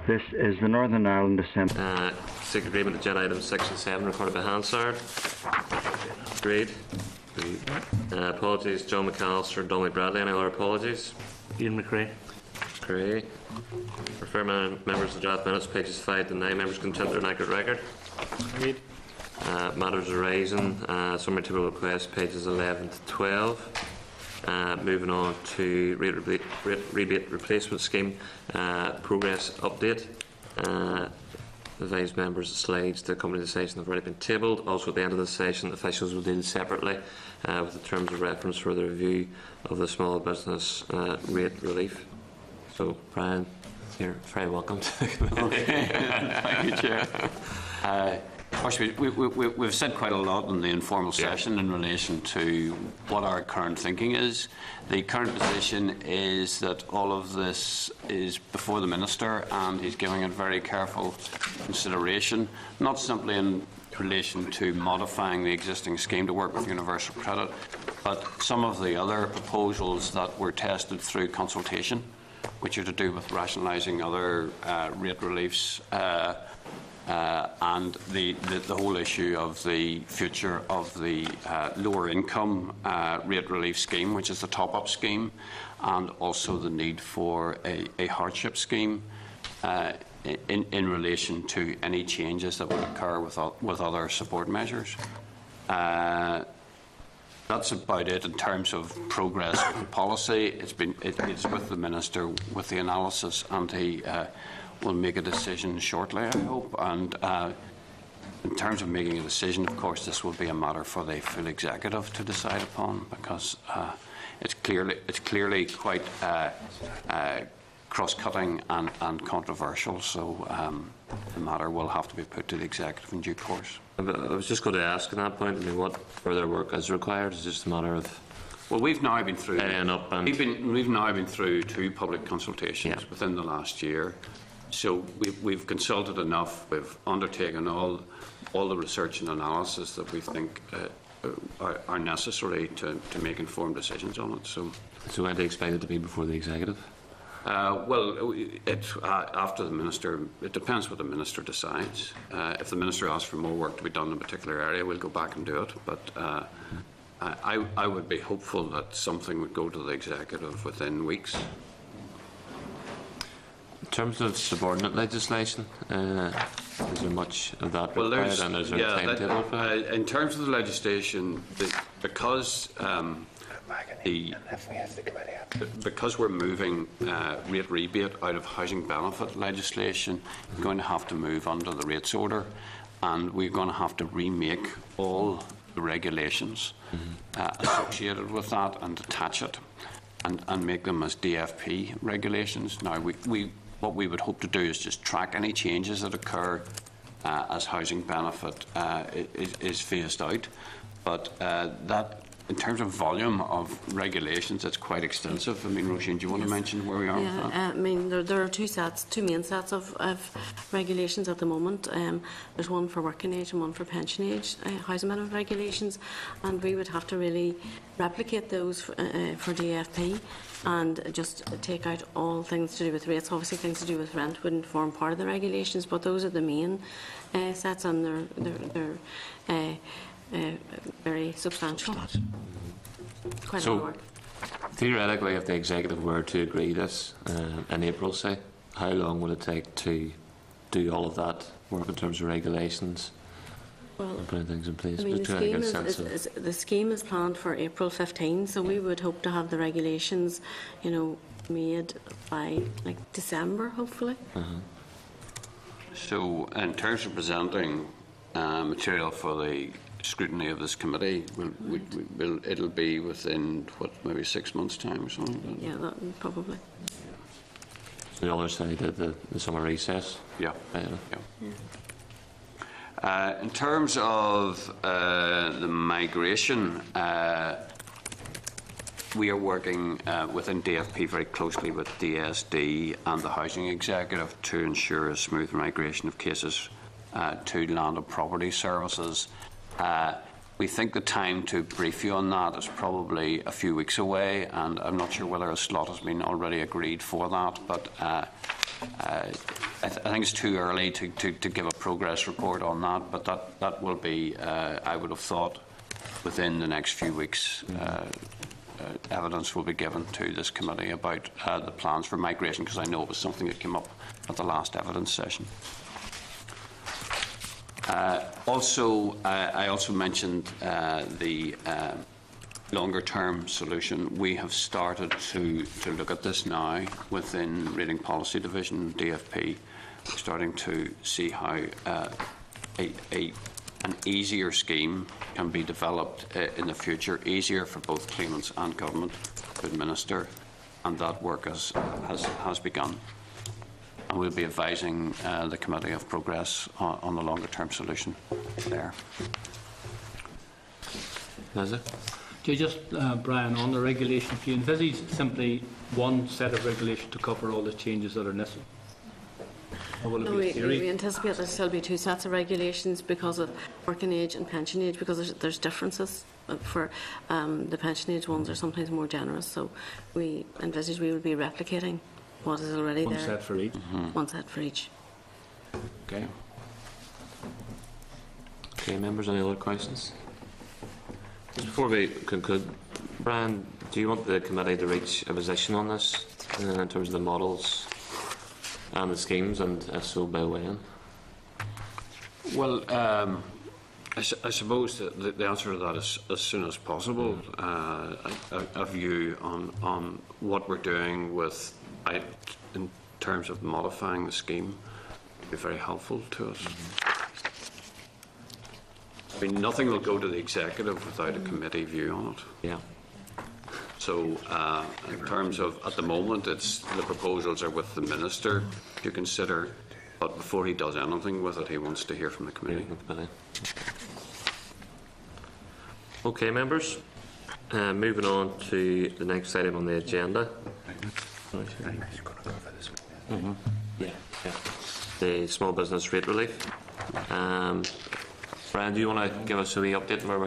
This is the Northern Ireland Assembly. Seek agreement to agenda items 6 and 7 recorded by Hansard. Agreed. Apologies, John McAllister, Dominic Bradley. Any other apologies? Ian McRae. Great. Refer members to draft minutes, pages 5 to 9. Members content their accurate record. Agreed. Matters arising. Summary table request, pages 11 to 12. Moving on to rebate replacement scheme progress update. Advise members the slides to accompany the session have already been tabled. Also, at the end of the session, officials will deal separately with the terms of reference for the review of the small business rate relief. So, Brian, you're very welcome to the committee. Okay. Thank you, Chair. We've said quite a lot in the informal session in relation to what our current thinking is. The current position is that all of this is before the Minister, and he's giving it very careful consideration, not simply in relation to modifying the existing scheme to work with universal credit, but some of the other proposals that were tested through consultation, which are to do with rationalising other rate reliefs, and the whole issue of the future of the lower income rate relief scheme, which is the top-up scheme, and also the need for a hardship scheme in relation to any changes that would occur with other support measures. That's about it in terms of progress with the policy. It's with the Minister with the analysis, and he will make a decision shortly, I hope. And in terms of making a decision, of course, this will be a matter for the full executive to decide upon, because it's clearly quite cross-cutting and controversial. So the matter will have to be put to the executive in due course. I was just going to ask on that point, I mean, what further work is required? Is just a matter of... Well, we've now been through... We've now been through 2 public consultations within the last year. So we've consulted enough. We've undertaken all the research and analysis that we think are necessary to make informed decisions on it. So when do you expect it to be before the executive? Well, after the Minister, it depends what the Minister decides. If the Minister asks for more work to be done in a particular area, we'll go back and do it. But I would be hopeful that something would go to the executive within weeks. In terms of subordinate legislation, is there much of that required, and is there a timetable for it? In terms of the legislation, because we're moving rate rebate out of housing benefit legislation, we're going to have to move under the rates order, and we're going to have to remake all the regulations associated with that and attach it and make them as DFP regulations. Now, what we would hope to do is just track any changes that occur as housing benefit is phased out. But that, in terms of volume of regulations, it's quite extensive. I mean, Roisin, do you want to mention where we are with that? I mean, there are two main sets of regulations at the moment. There's one for working age and one for pension age housing benefit regulations, and we would have to really replicate those for DFP and just take out all things to do with rates. Obviously, things to do with rent wouldn't form part of the regulations, but those are the main sets, and they're very substantial. Quite a lot of work. Theoretically, if the executive were to agree this in April, say, how long would it take to do all of that work in terms of regulations and putting things in place? I mean, the scheme is planned for April 15, so we would hope to have the regulations, made by December, hopefully. So, in terms of presenting material for the scrutiny of this committee, it'll be within maybe 6 months' time or something. Yeah, that probably. So the other side of the summer recess. Yeah. In terms of the migration, we are working within DFP very closely with DSD and the Housing Executive to ensure a smooth migration of cases to Land and Property Services. We think the time to brief you on that is probably a few weeks away, and I'm not sure whether a slot has been already agreed for that, but I think it's too early to give a progress report on that, but that will be, I would have thought, within the next few weeks. Evidence will be given to this committee about the plans for migration, because I know it was something that came up at the last evidence session. I also mentioned the longer-term solution. We have started to look at this now within Rating Policy Division, DFP. We're starting to see how an easier scheme can be developed in the future, easier for both claimants and government to administer, and that work has begun. And we'll be advising the committee of progress on the longer-term solution there. Liza? Just, Brian, on the regulations, do you envisage simply one set of regulations to cover all the changes that are necessary? Or will it be a We series? anticipate there'll still be 2 sets of regulations because of working age and pension age, because there's differences. For the pension age ones are sometimes more generous, so we envisage we will be replicating what is already One there. set for each? One set for each. Okay. Okay, members, any other questions? Just before we conclude, Brian, do you want the committee to reach a position on this in terms of the models and the schemes, and if so, by when? Well, I suppose that the answer to that is as soon as possible. A view on what we're doing with, in terms of modifying the scheme, would be very helpful to us. I mean, nothing will go to the executive without a committee view on it. Yeah. So, in terms of, at the moment, it's the proposals are with the minister to consider, but before he does anything with it, he wants to hear from the committee. Okay, members. Moving on to the next item on the agenda. Yeah. The small business rate relief. Brian, do you want to give us a wee update on where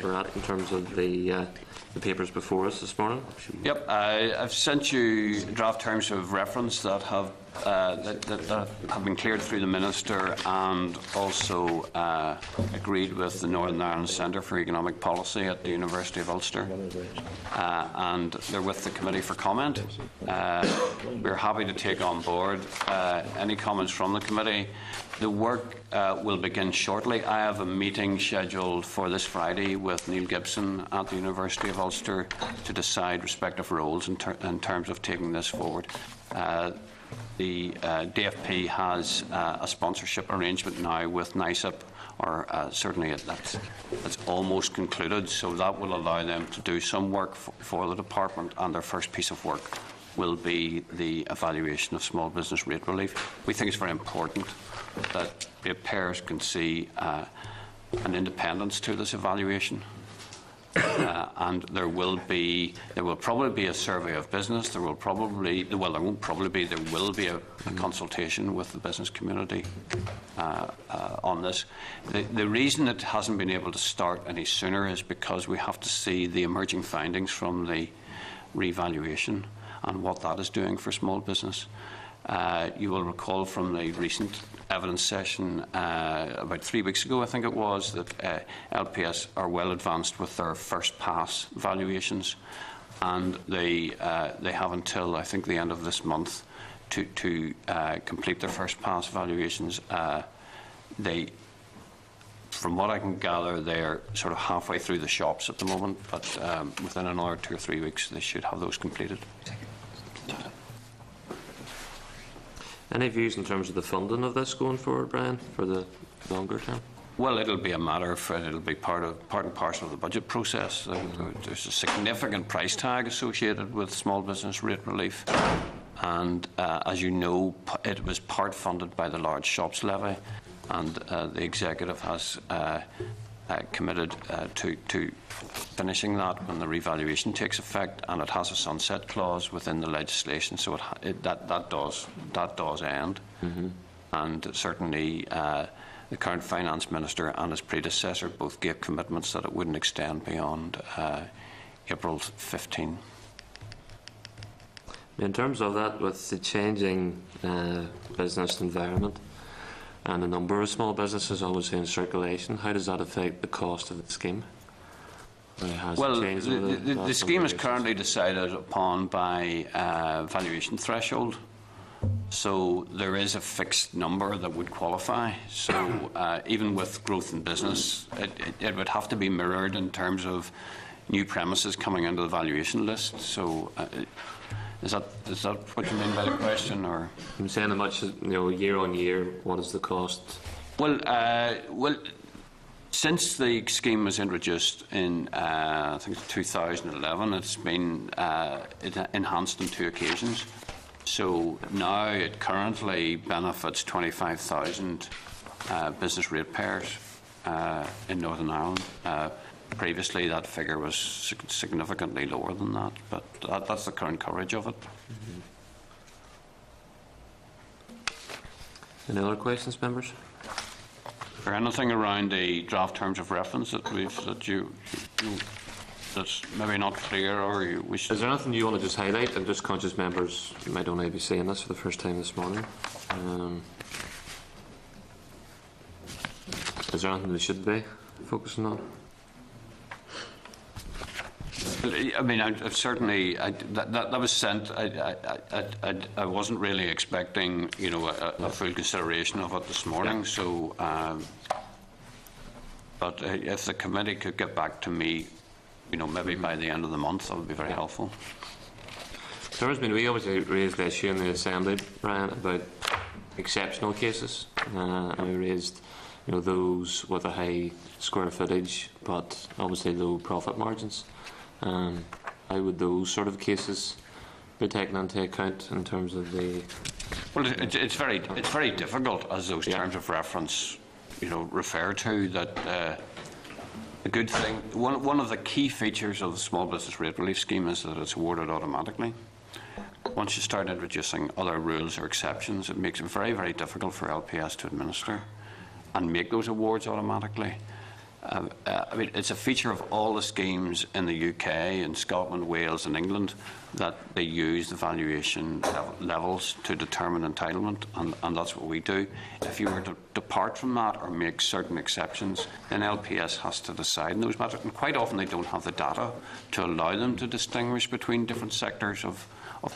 we're at in terms of the papers before us this morning? Yep, I've sent you draft terms of reference that have that have been cleared through the minister, and also agreed with the Northern Ireland Centre for Economic Policy at the University of Ulster, and they're with the committee for comment. We're happy to take on board any comments from the committee. The work will begin shortly. I have a meeting scheduled for this Friday with Neil Gibson at the University of Ulster to decide respective roles in terms of taking this forward. The DFP has a sponsorship arrangement now with NICEP, or certainly that's almost concluded, so that will allow them to do some work for the department, and their first piece of work will be the evaluation of small business rate relief. We think it's very important that ratepayers can see an independence to this evaluation. And there will probably be a survey of business. There won't probably be a consultation with the business community on this. The reason it hasn't been able to start any sooner is because we have to see the emerging findings from the revaluation and what that is doing for small business. You will recall from the recent evidence session about 3 weeks ago, I think it was, that LPS are well advanced with their first pass valuations, and they have until, I think, the end of this month to complete their first pass valuations. From what I can gather, they're sort of halfway through the shops at the moment, but within another 2 or 3 weeks they should have those completed. Any views in terms of the funding of this going forward, Brian, for the longer term? Well, it'll be a matter of it'll be part and parcel of the budget process. There's a significant price tag associated with small business rate relief, and as you know, it was part funded by the large shops levy, and the executive has committed to finishing that when the revaluation takes effect, and it has a sunset clause within the legislation, so that does end. Mm-hmm. And certainly the current finance minister and his predecessor both gave commitments that it wouldn't extend beyond April 15. In terms of that, with the changing business environment and the number of small businesses obviously in circulation, how does that affect the cost of the scheme? Or has it Well, changed over the last scheme number is of years? currently decided upon by valuation threshold. So there is a fixed number that would qualify. So even with growth in business, it would have to be mirrored in terms of new premises coming into the valuation list. So is that what you mean by the question, or? I'm saying how much, year on year, what is the cost? Well, since the scheme was introduced in I think it's 2011, it's been enhanced on 2 occasions. So now it currently benefits 25,000 business ratepayers in Northern Ireland. Previously, that figure was significantly lower than that, but that's the current coverage of it. Any other questions, members? Is there anything around the draft terms of reference that that's maybe not clear, or you wish? Is there anything you want to just highlight? I'm just conscious members might only be seeing this for the first time this morning. Is there anything they should be focusing on? I mean, I've certainly that was sent. I wasn't really expecting, a full consideration of it this morning. Yeah. So, but if the committee could get back to me, maybe by the end of the month, that would be very helpful. We obviously raised the issue in the Assembly, Brian, about exceptional cases, and we raised, those with a high square footage, but obviously low profit margins. How would those sort of cases be taken into account in terms of the? Well, it's very difficult, as those terms of reference, refer to that. A good thing. One of the key features of the Small Business Rate Relief Scheme is that it's awarded automatically. Once you start introducing other rules or exceptions, it makes it very, very difficult for LPS to administer and make those awards automatically. I mean, it's a feature of all the schemes in the UK, in Scotland, Wales and England, that they use the valuation levels to determine entitlement, and that's what we do. If you were to depart from that or make certain exceptions, then LPS has to decide in those matters, and quite often they don't have the data to allow them to distinguish between different sectors of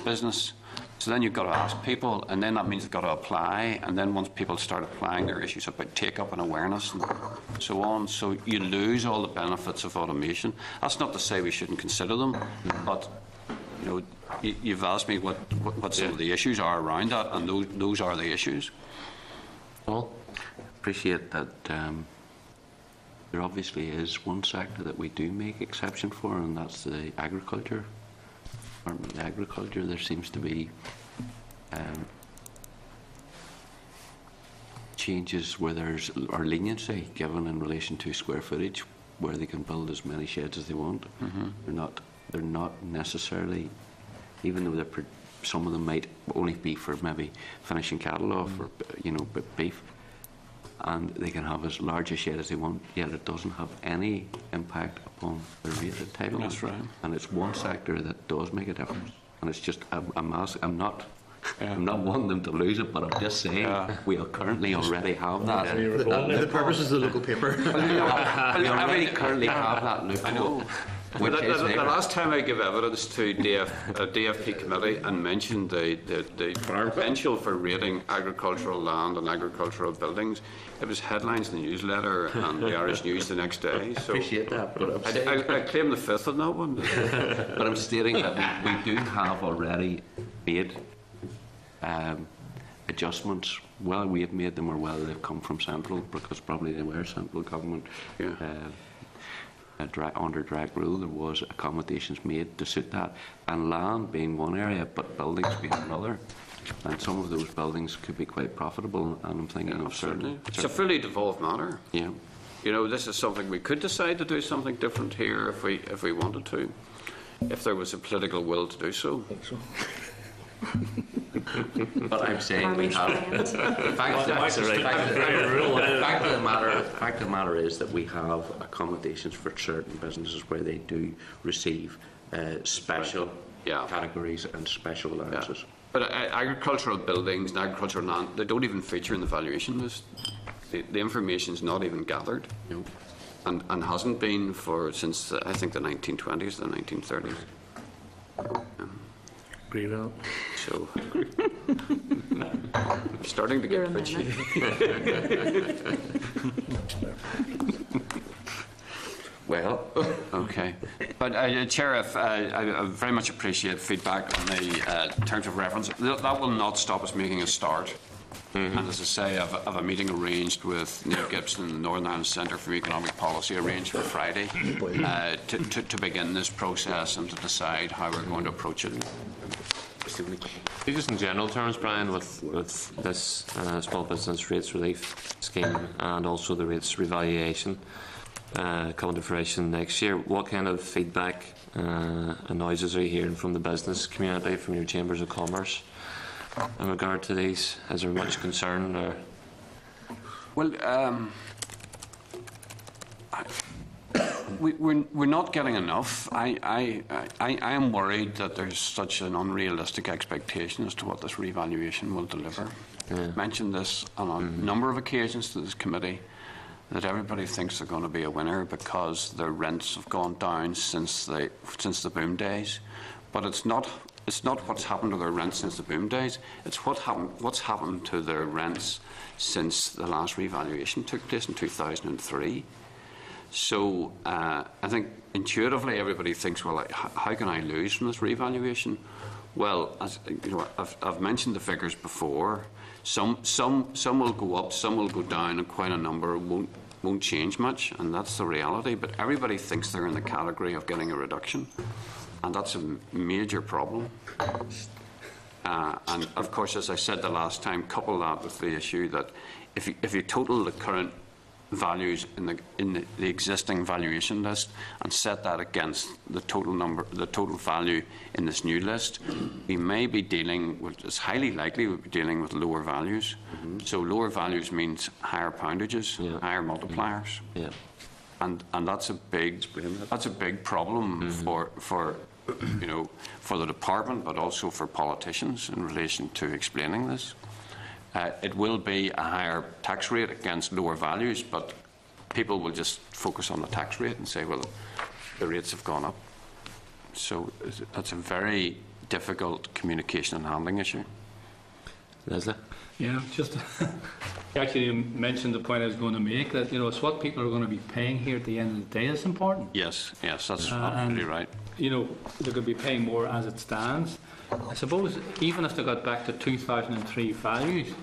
business. So then you've got to ask people, and then that means they've got to apply, and then once people start applying, there are issues about take-up and awareness and so on. So you lose all the benefits of automation. That's not to say we shouldn't consider them, but you've asked me what some of the issues are around that, and those are the issues. Paul? Appreciate that there obviously is one sector that we do make exception for, and that's the agriculture. Department of Agriculture, there seems to be changes where there's or leniency given in relation to square footage, where they can build as many sheds as they want. Mm-hmm. They're not necessarily, even though some of them might only be for maybe finishing cattle off or beef, and they can have as large a shed as they want, yet it doesn't have any impact upon the rate entitlement. That's right. And it's one sector that does make a difference. And it's just, I'm not wanting them to lose it, but I'm just saying we currently already have that. The purpose is the local paper. We already currently have that loophole. The last time I gave evidence to DFP committee and mentioned the potential for rating agricultural land and agricultural buildings, it was headlines in the newsletter and the Irish News the next day. So appreciate that, but I claim the fifth on that one. But I'm stating that we do have already made adjustments. Well, we have made them, or well, they've come from central, because probably they were central government. Yeah. Under direct rule, there was accommodations made to suit that, and land being one area, but buildings being another. And some of those buildings could be quite profitable, and I'm thinking of certain. It's a fully devolved matter. Yeah. This is something we could decide to do something different here if we wanted to, if there was a political will to do so. I think so. But I'm saying we have. The fact of the matter is that we have accommodations for certain businesses where they do receive special Yeah. categories and special allowances. But agricultural buildings and agricultural land, they don't even feature in the valuation list. The information is not even gathered, No. and hasn't been since I think the 1920s, the 1930s. Agree with So I'm starting to You're get a twitchy. Well, Okay. But Chair, I very much appreciate feedback on the terms of reference. That will not stop us making a start. And as I say, I've a meeting arranged with Neil Gibson, the Northern Ireland Centre for Economic Policy, arranged for Friday to begin this process and to decide how we're going to approach it. Just in general terms, Brian, with this small business rates relief scheme and also the rates revaluation coming to fruition next year, what kind of feedback and noises are you hearing from the business community, from your chambers of commerce in regard to these? Is there much concern? Or? Well, we're not getting enough. I am worried that there's such an unrealistic expectation as to what this revaluation will deliver. Yeah. I mentioned this on a number of occasions to this committee, that everybody thinks they're going to be a winner because their rents have gone down since the boom days, but it's not what's happened to their rents since the boom days. It's what's happened to their rents since the last revaluation took place in 2003. So I think intuitively everybody thinks, well, how can I lose from this revaluation? Well, as you know, I've mentioned the figures before. Some will go up, some will go down, and quite a number won't change much, and that's the reality. But everybody thinks they're in the category of getting a reduction, and that's a major problem. And of course, as I said the last time, couple that with the issue that if you total the current values in the existing valuation list and set that against the total value in this new list, we may be dealing with, it's highly likely we'll be dealing with lower values. So lower values means higher poundages, higher multipliers. Yeah. And that's a big problem for the department, but also for politicians in relation to explaining this. It will be a higher tax rate against lower values, but people will just focus on the tax rate and say, well, the rates have gone up. So that's a very difficult communication and handling issue. Leslie? Yeah, just actually you mentioned the point I was going to make, that it's what people are going to be paying here at the end of the day that's important. Yes, that's absolutely right. They could be paying more as it stands. I suppose even if they got back to 2003 values,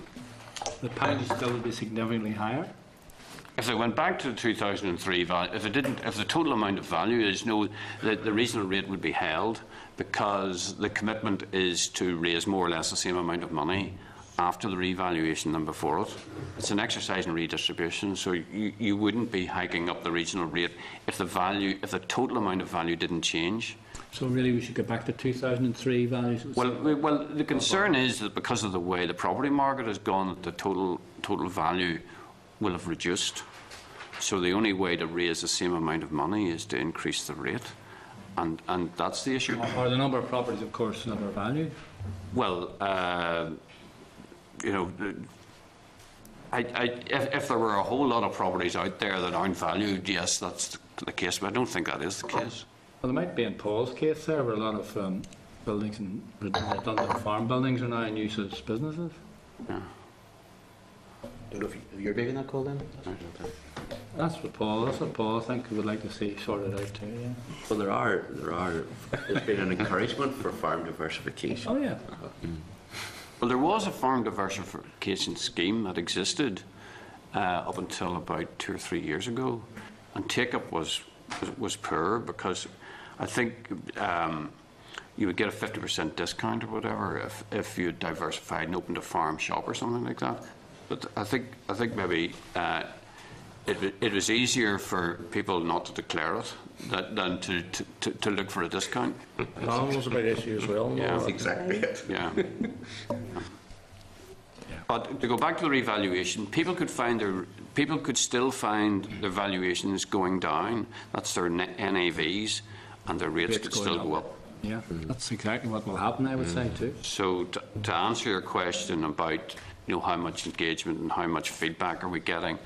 the poundage still would be significantly higher. If they went back to 2003 value, if the total amount of value is the regional rate would be held, because the commitment is to raise more or less the same amount of money after the revaluation than before it. It's an exercise in redistribution, so you wouldn't be hiking up the regional rate if the total amount of value didn't change. So really we should get back to 2003 values? Well, the concern is that because of the way the property market has gone, the total value will have reduced. So the only way to raise the same amount of money is to increase the rate, and that's the issue. Or the number of properties, of course, never valued? Well, if there were a whole lot of properties out there that aren't valued, yes, that's the case, but I don't think that is the case. Well, there might be in Paul's case there, where a lot of buildings and redundant farm buildings are now in use as businesses. Yeah. Don't know if you're making that call then? That's what Paul I think would like to see sorted out too. Yeah. Well, there's been an encouragement for farm diversification. Oh yeah. Well, there was a farm diversification scheme that existed up until about 2 or 3 years ago, and take-up was poor, because I think you would get a 50% discount or whatever if you diversified and opened a farm shop or something like that. But I think maybe it was easier for people not to declare it than to look for a discount. That was a big issue as well. Yeah, That's exactly it. yeah. But to go back to the revaluation, people could still find their valuations going down. That's their NAVs, and their rates could still go up. Yeah, that's exactly what will happen, I would say, too. So to answer your question about how much engagement and how much feedback are we getting,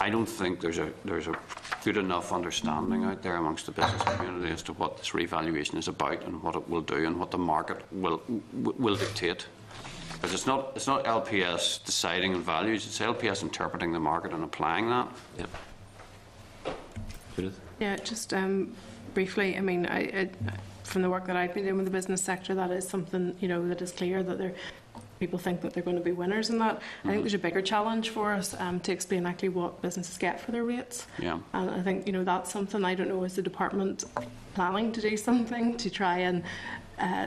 I don't think there's a good enough understanding out there amongst the business community as to what this revaluation is about and what it will do and what the market will dictate. Because it's not LPS deciding on values; it's LPS interpreting the market and applying that. Yep. Judith? Yeah, just briefly, I mean, I, from the work that I've been doing with the business sector, that is something, that is clear that people think that they're going to be winners in that. I think there's a bigger challenge for us to explain actually what businesses get for their rates. Yeah. And I think, that's something, I don't know, is the department planning to do something to try and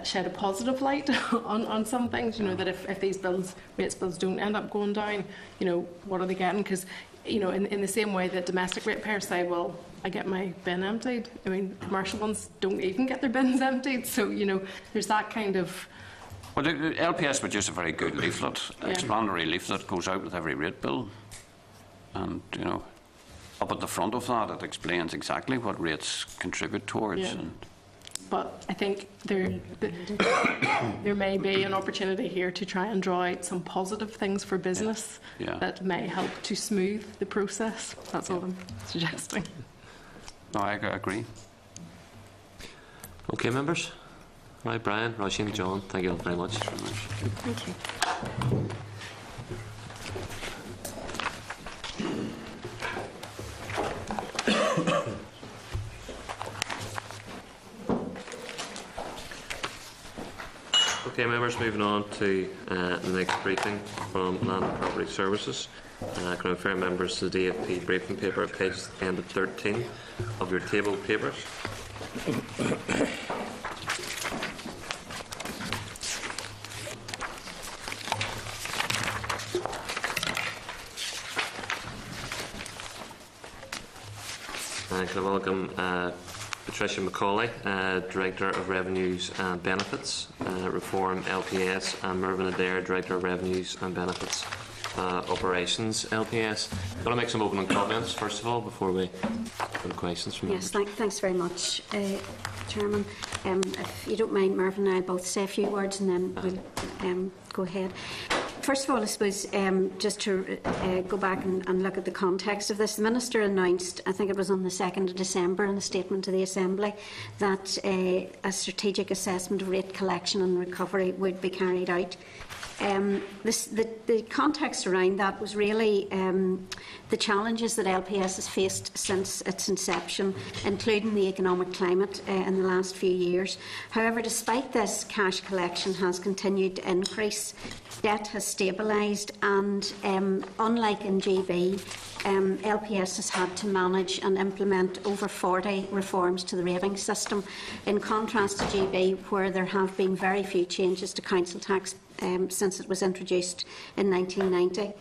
shed a positive light on some things, that if these rates bills don't end up going down, what are they getting? Because, in the same way that domestic ratepayers say, well, I get my bin emptied. I mean, commercial ones don't even get their bins emptied. So, there's that kind of... Well, the LPS produced a very good leaflet, explanatory leaflet, goes out with every rate bill. And, up at the front of that, it explains exactly what rates contribute towards. Yeah. But I think there may be an opportunity here to try and draw out some positive things for business that may help to smooth the process. That's all I'm suggesting. No, I agree. Okay, members. Right, Brian, Roisin, John, thank you all very much. Thank you. Okay, members, moving on to the next briefing from Land and Property Services. Can I refer members to the DFP briefing paper at pages end of 13 of your table papers. Can I welcome Patricia Macaulay, Director of Revenues and Benefits, Reform LPS, and Mervyn Adair, Director of Revenues and Benefits, Operations LPS. I'm going to make some opening comments first of all before we go to questions from members. Yes, thanks very much, Chairman. If you don't mind, Mervyn and I both say a few words and then we'll go ahead. First of all, I suppose, just to go back and look at the context of this, the Minister announced, I think it was on the 2nd of December in a statement to the Assembly, that a strategic assessment of rate collection and recovery would be carried out. The context around that was really the challenges that LPS has faced since its inception, including the economic climate in the last few years. However, despite this, cash collection has continued to increase. Debt has stabilised, and unlike in GB, LPS has had to manage and implement over 40 reforms to the rating system, in contrast to GB, where there have been very few changes to council tax since it was introduced in 1990.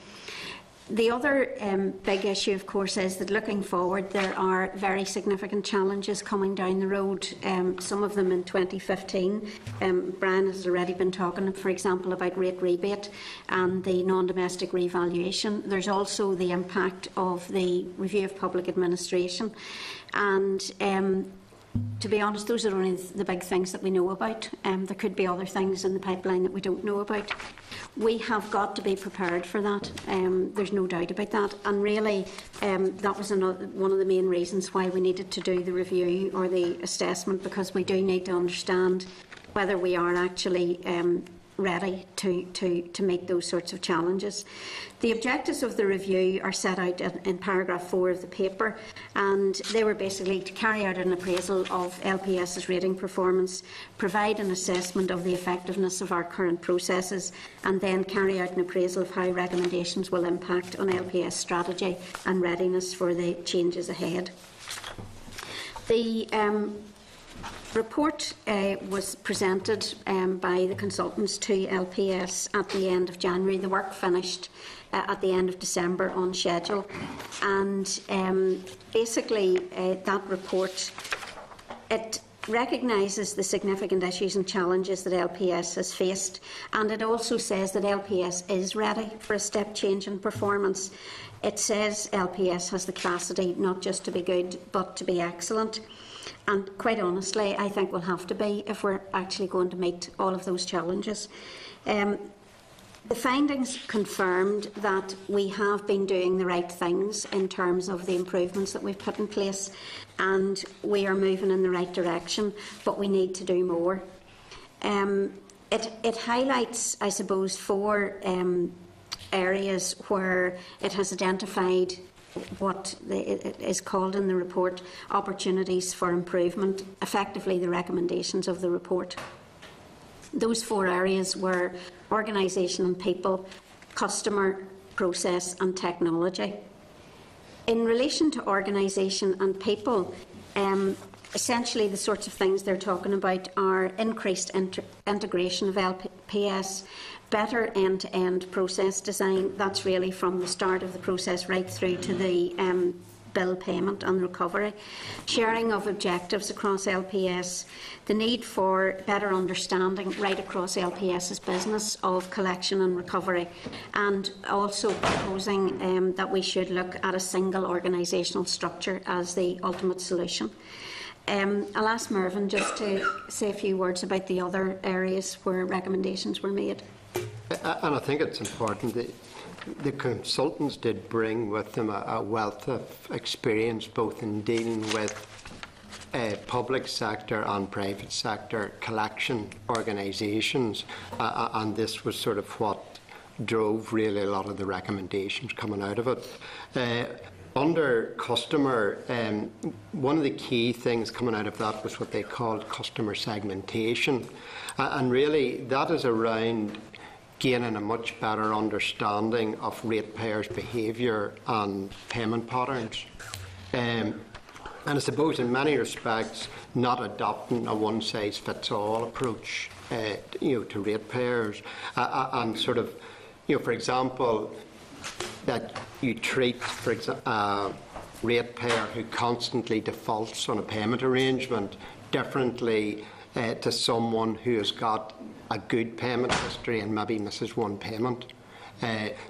The other big issue, of course, is that looking forward, there are very significant challenges coming down the road, some of them in 2015. Brian has already been talking, for example, about rate rebate and the non-domestic revaluation. There's also the impact of the review of public administration. And to be honest, those are only the big things that we know about. There could be other things in the pipeline that we don't know about. We have got to be prepared for that. There's no doubt about that. And really, that was one of the main reasons why we needed to do the review or the assessment, because we do need to understand whether we are actually ready to meet those sorts of challenges. The objectives of the review are set out in paragraph 4 of the paper, and they were basically to carry out an appraisal of LPS's rating performance, provide an assessment of the effectiveness of our current processes, and then carry out an appraisal of how recommendations will impact on LPS strategy and readiness for the changes ahead. The report was presented by the consultants to LPS at the end of January. The work finished at the end of December on schedule, and basically that report, it recognises the significant issues and challenges that LPS has faced, and it also says that LPS is ready for a step change in performance. It says LPS has the capacity not just to be good but to be excellent. And quite honestly, I think we'll have to be if we're actually going to meet all of those challenges. The findings confirmed that we have been doing the right things in terms of the improvements that we've put in place, and we are moving in the right direction, but we need to do more. It highlights, I suppose, 4 areas where it has identified what it is called in the report opportunities for improvement, effectively the recommendations of the report. Those 4 areas were organisation and people, customer, process and technology. In relation to organisation and people, essentially the sorts of things they're talking about are increased integration of LPS, better end-to-end process design. That's really from the start of the process right through to the bill payment and recovery, sharing of objectives across LPS, the need for better understanding right across LPS's business of collection and recovery, and also proposing that we should look at a single organisational structure as the ultimate solution. I'll ask Mervyn just to say a few words about the other areas where recommendations were made. And I think it's important that the consultants did bring with them a wealth of experience both in dealing with public sector and private sector collection organisations, and this was sort of what drove really a lot of the recommendations coming out of it. Under customer, one of the key things coming out of that was what they called customer segmentation, and really that is around gaining a much better understanding of ratepayers' behaviour and payment patterns. And I suppose in many respects not adopting a one-size-fits-all approach to ratepayers, and sort of, for example, that you treat a ratepayer who constantly defaults on a payment arrangement differently to someone who has got a good payment history and maybe misses one payment.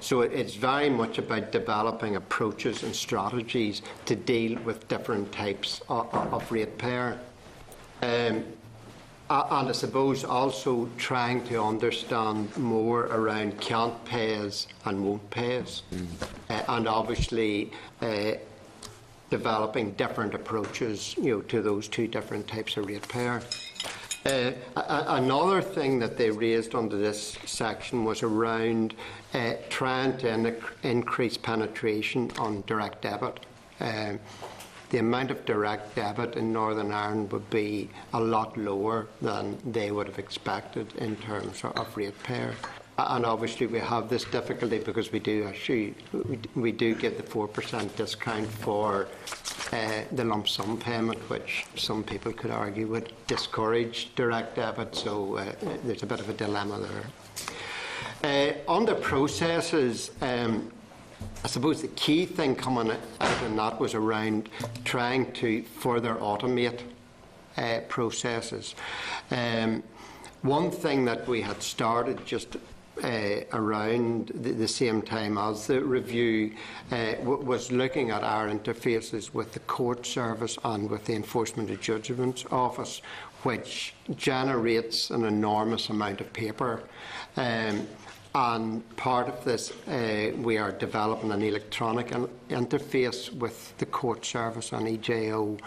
So it's very much about developing approaches and strategies to deal with different types of ratepayer. And I suppose also trying to understand more around can't pays and won't pays, and obviously developing different approaches, to those 2 different types of ratepayer. Another thing that they raised under this section was around trying to increase penetration on direct debit. The amount of direct debit in Northern Ireland would be a lot lower than they would have expected in terms of ratepayer. And obviously we have this difficulty because we do get the 4% discount for the lump sum payment, which some people could argue would discourage direct debit, so there's a bit of a dilemma there. On the processes, I suppose the key thing coming out in that was around trying to further automate processes. One thing that we had started just around the same time as the review was looking at our interfaces with the court service and with the Enforcement of Judgments Office, which generates an enormous amount of paper. And part of this, we are developing an electronic interface with the court service and EJO,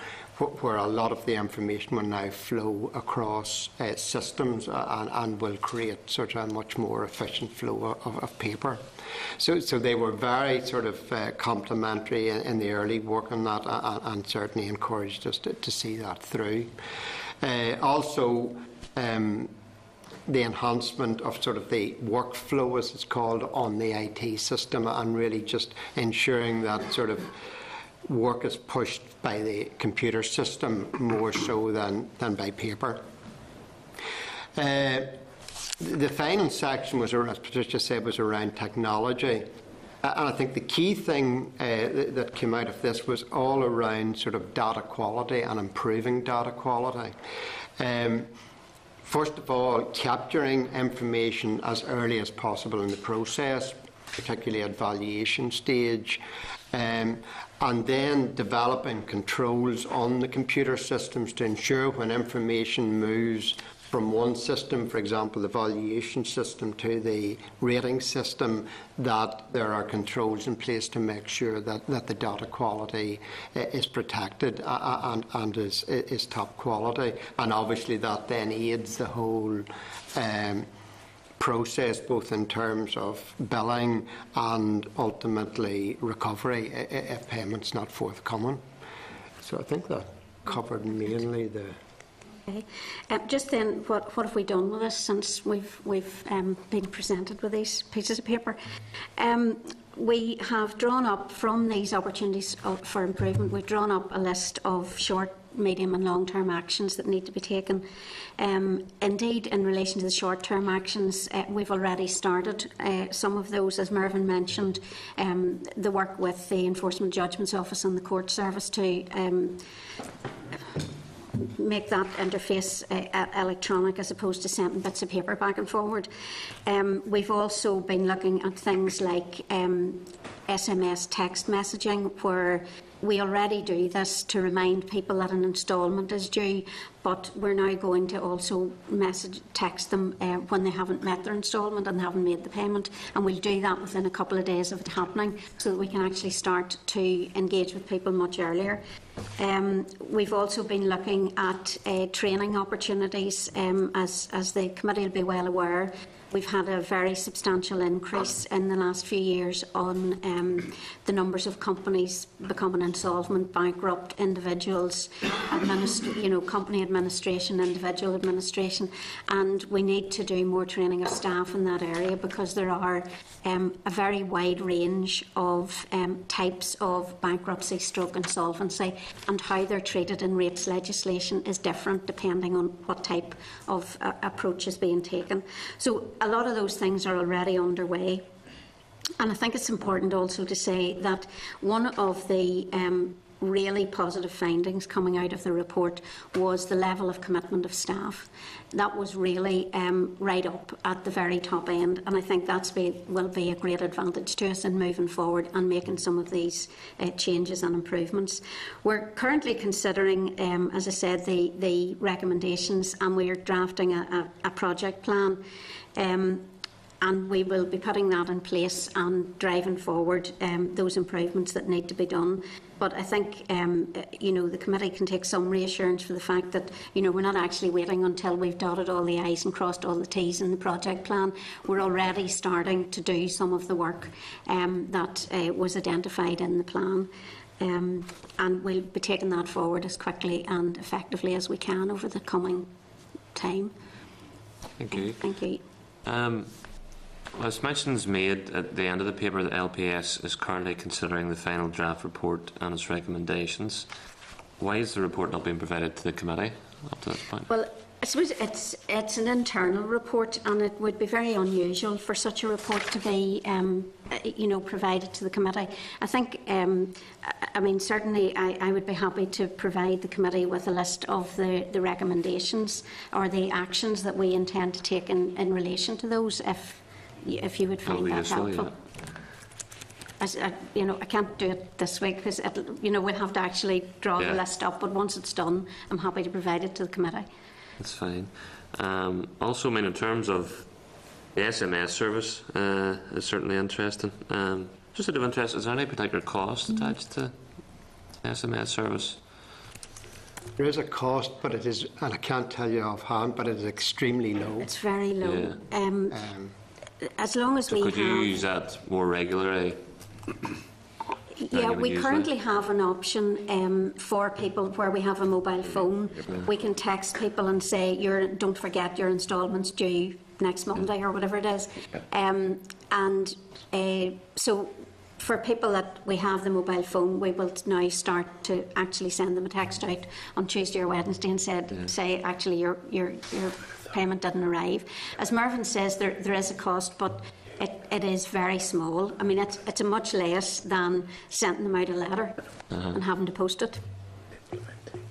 where a lot of the information will now flow across systems and will create sort of a much more efficient flow of paper. So they were very sort of complimentary in the early work on that, and certainly encouraged us to see that through. Also, the enhancement of sort of the workflow, as it's called, on the IT system, and really just ensuring that sort of work is pushed by the computer system more so than by paper. The final section was, as Patricia said, was around technology. And I think the key thing that came out of this was all around sort of data quality and improving data quality. First of all, capturing information as early as possible in the process. particularly at valuation stage. And then developing controls on the computer systems to ensure when information moves from one system, for example, the valuation system, to the rating system, that there are controls in place to make sure that the data quality is protected and is top quality. And obviously that then aids the whole process, both in terms of billing and ultimately recovery if payment's not forthcoming. So I think that covered mainly the... Okay. Just then, what have we done with this since we've been presented with these pieces of paper? We have drawn up, from these opportunities for improvement, we've drawn up a list of short, medium and long-term actions that need to be taken. Indeed, in relation to the short-term actions, we've already started some of those, as Mervyn mentioned, the work with the Enforcement Judgments Office and the Court Service to make that interface electronic as opposed to sending bits of paper back and forward. We've also been looking at things like SMS text messaging, where we already do this to remind people that an instalment is due, but we're now going to also text them when they haven't met their instalment and they haven't made the payment, and we'll do that within a couple of days of it happening so that we can actually start to engage with people much earlier. We've also been looking at training opportunities. As the committee will be well aware, we've had a very substantial increase in the last few years on the numbers of companies becoming insolvent, bankrupt, individuals, company administration, individual administration, and we need to do more training of staff in that area, because there are a very wide range of types of bankruptcy stroke insolvency, and how they're treated in rates legislation is different depending on what type of approach is being taken. So a lot of those things are already underway. And I think it's important also to say that one of the really positive findings coming out of the report was the level of commitment of staff. That was really right up at the very top end, and I think that will be a great advantage to us in moving forward and making some of these changes and improvements. We're currently considering, as I said, the recommendations, and we're drafting a project plan. And we will be putting that in place and driving forward those improvements that need to be done. But I think, the committee can take some reassurance for the fact that, we're not actually waiting until we've dotted all the I's and crossed all the T's in the project plan. We're already starting to do some of the work that was identified in the plan. And we'll be taking that forward as quickly and effectively as we can over the coming time. Thank you. Thank you. As mentions made at the end of the paper, the LPS is currently considering the final draft report and its recommendations. Why is the report not being provided to the committee up to this point? Well, I suppose it's an internal report, and it would be very unusual for such a report to be, provided to the committee. I think, certainly I would be happy to provide the committee with a list of the recommendations or the actions that we intend to take in relation to those, if you would find that helpful. Yeah. I can't do it this week because we'll have to actually draw the list up. But once it's done, I'm happy to provide it to the committee. That's fine. Also, in terms of the SMS service, is certainly interesting. Just out of interest, is there any particular cost attached to the SMS service? There is a cost, but it is, and I can't tell you offhand, but it is extremely low. It's very low. Yeah. As long as we could you use that more regularly? Yeah, we currently have an option for people where we have a mobile phone. We can text people and say, don't forget your instalment's due next Monday or whatever it is. So for people that we have the mobile phone, we will now start to actually send them a text out on Tuesday or Wednesday and say actually your payment didn't arrive. As Mervyn says, there is a cost, but it is very small. It's a much less than sending them out a letter and having to post it. Did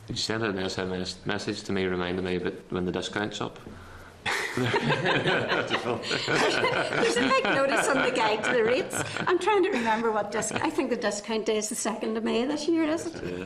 you send an SMS message to me reminding me about when the discount's up? There's a big notice on the guide to the rates. I'm trying to remember what discount. I think the discount day is the 2nd of May this year, is it? Yeah.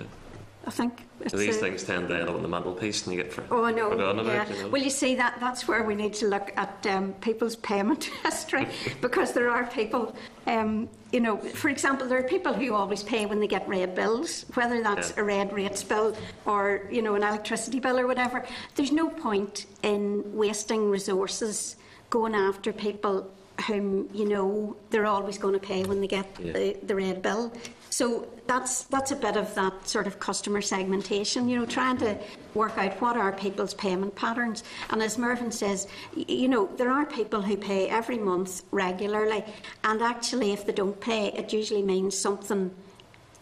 I think it's So these things tend to end up on the mantelpiece, and you get Oh, I know. forgotten about. Yeah. You know? Well, you see, that's where we need to look at people's payment history, because there are people, you know, for example, there are people who always pay when they get red bills, whether that's a red rates bill or, you know, an electricity bill or whatever. There's no point in wasting resources going after people whom, you know, they're always going to pay when they get the red bill. So that's a bit of that sort of customer segmentation, you know, trying to work out what are people's payment patterns. And as Mervyn says, you know, there are people who pay every month regularly, and actually if they don't pay, it usually means something,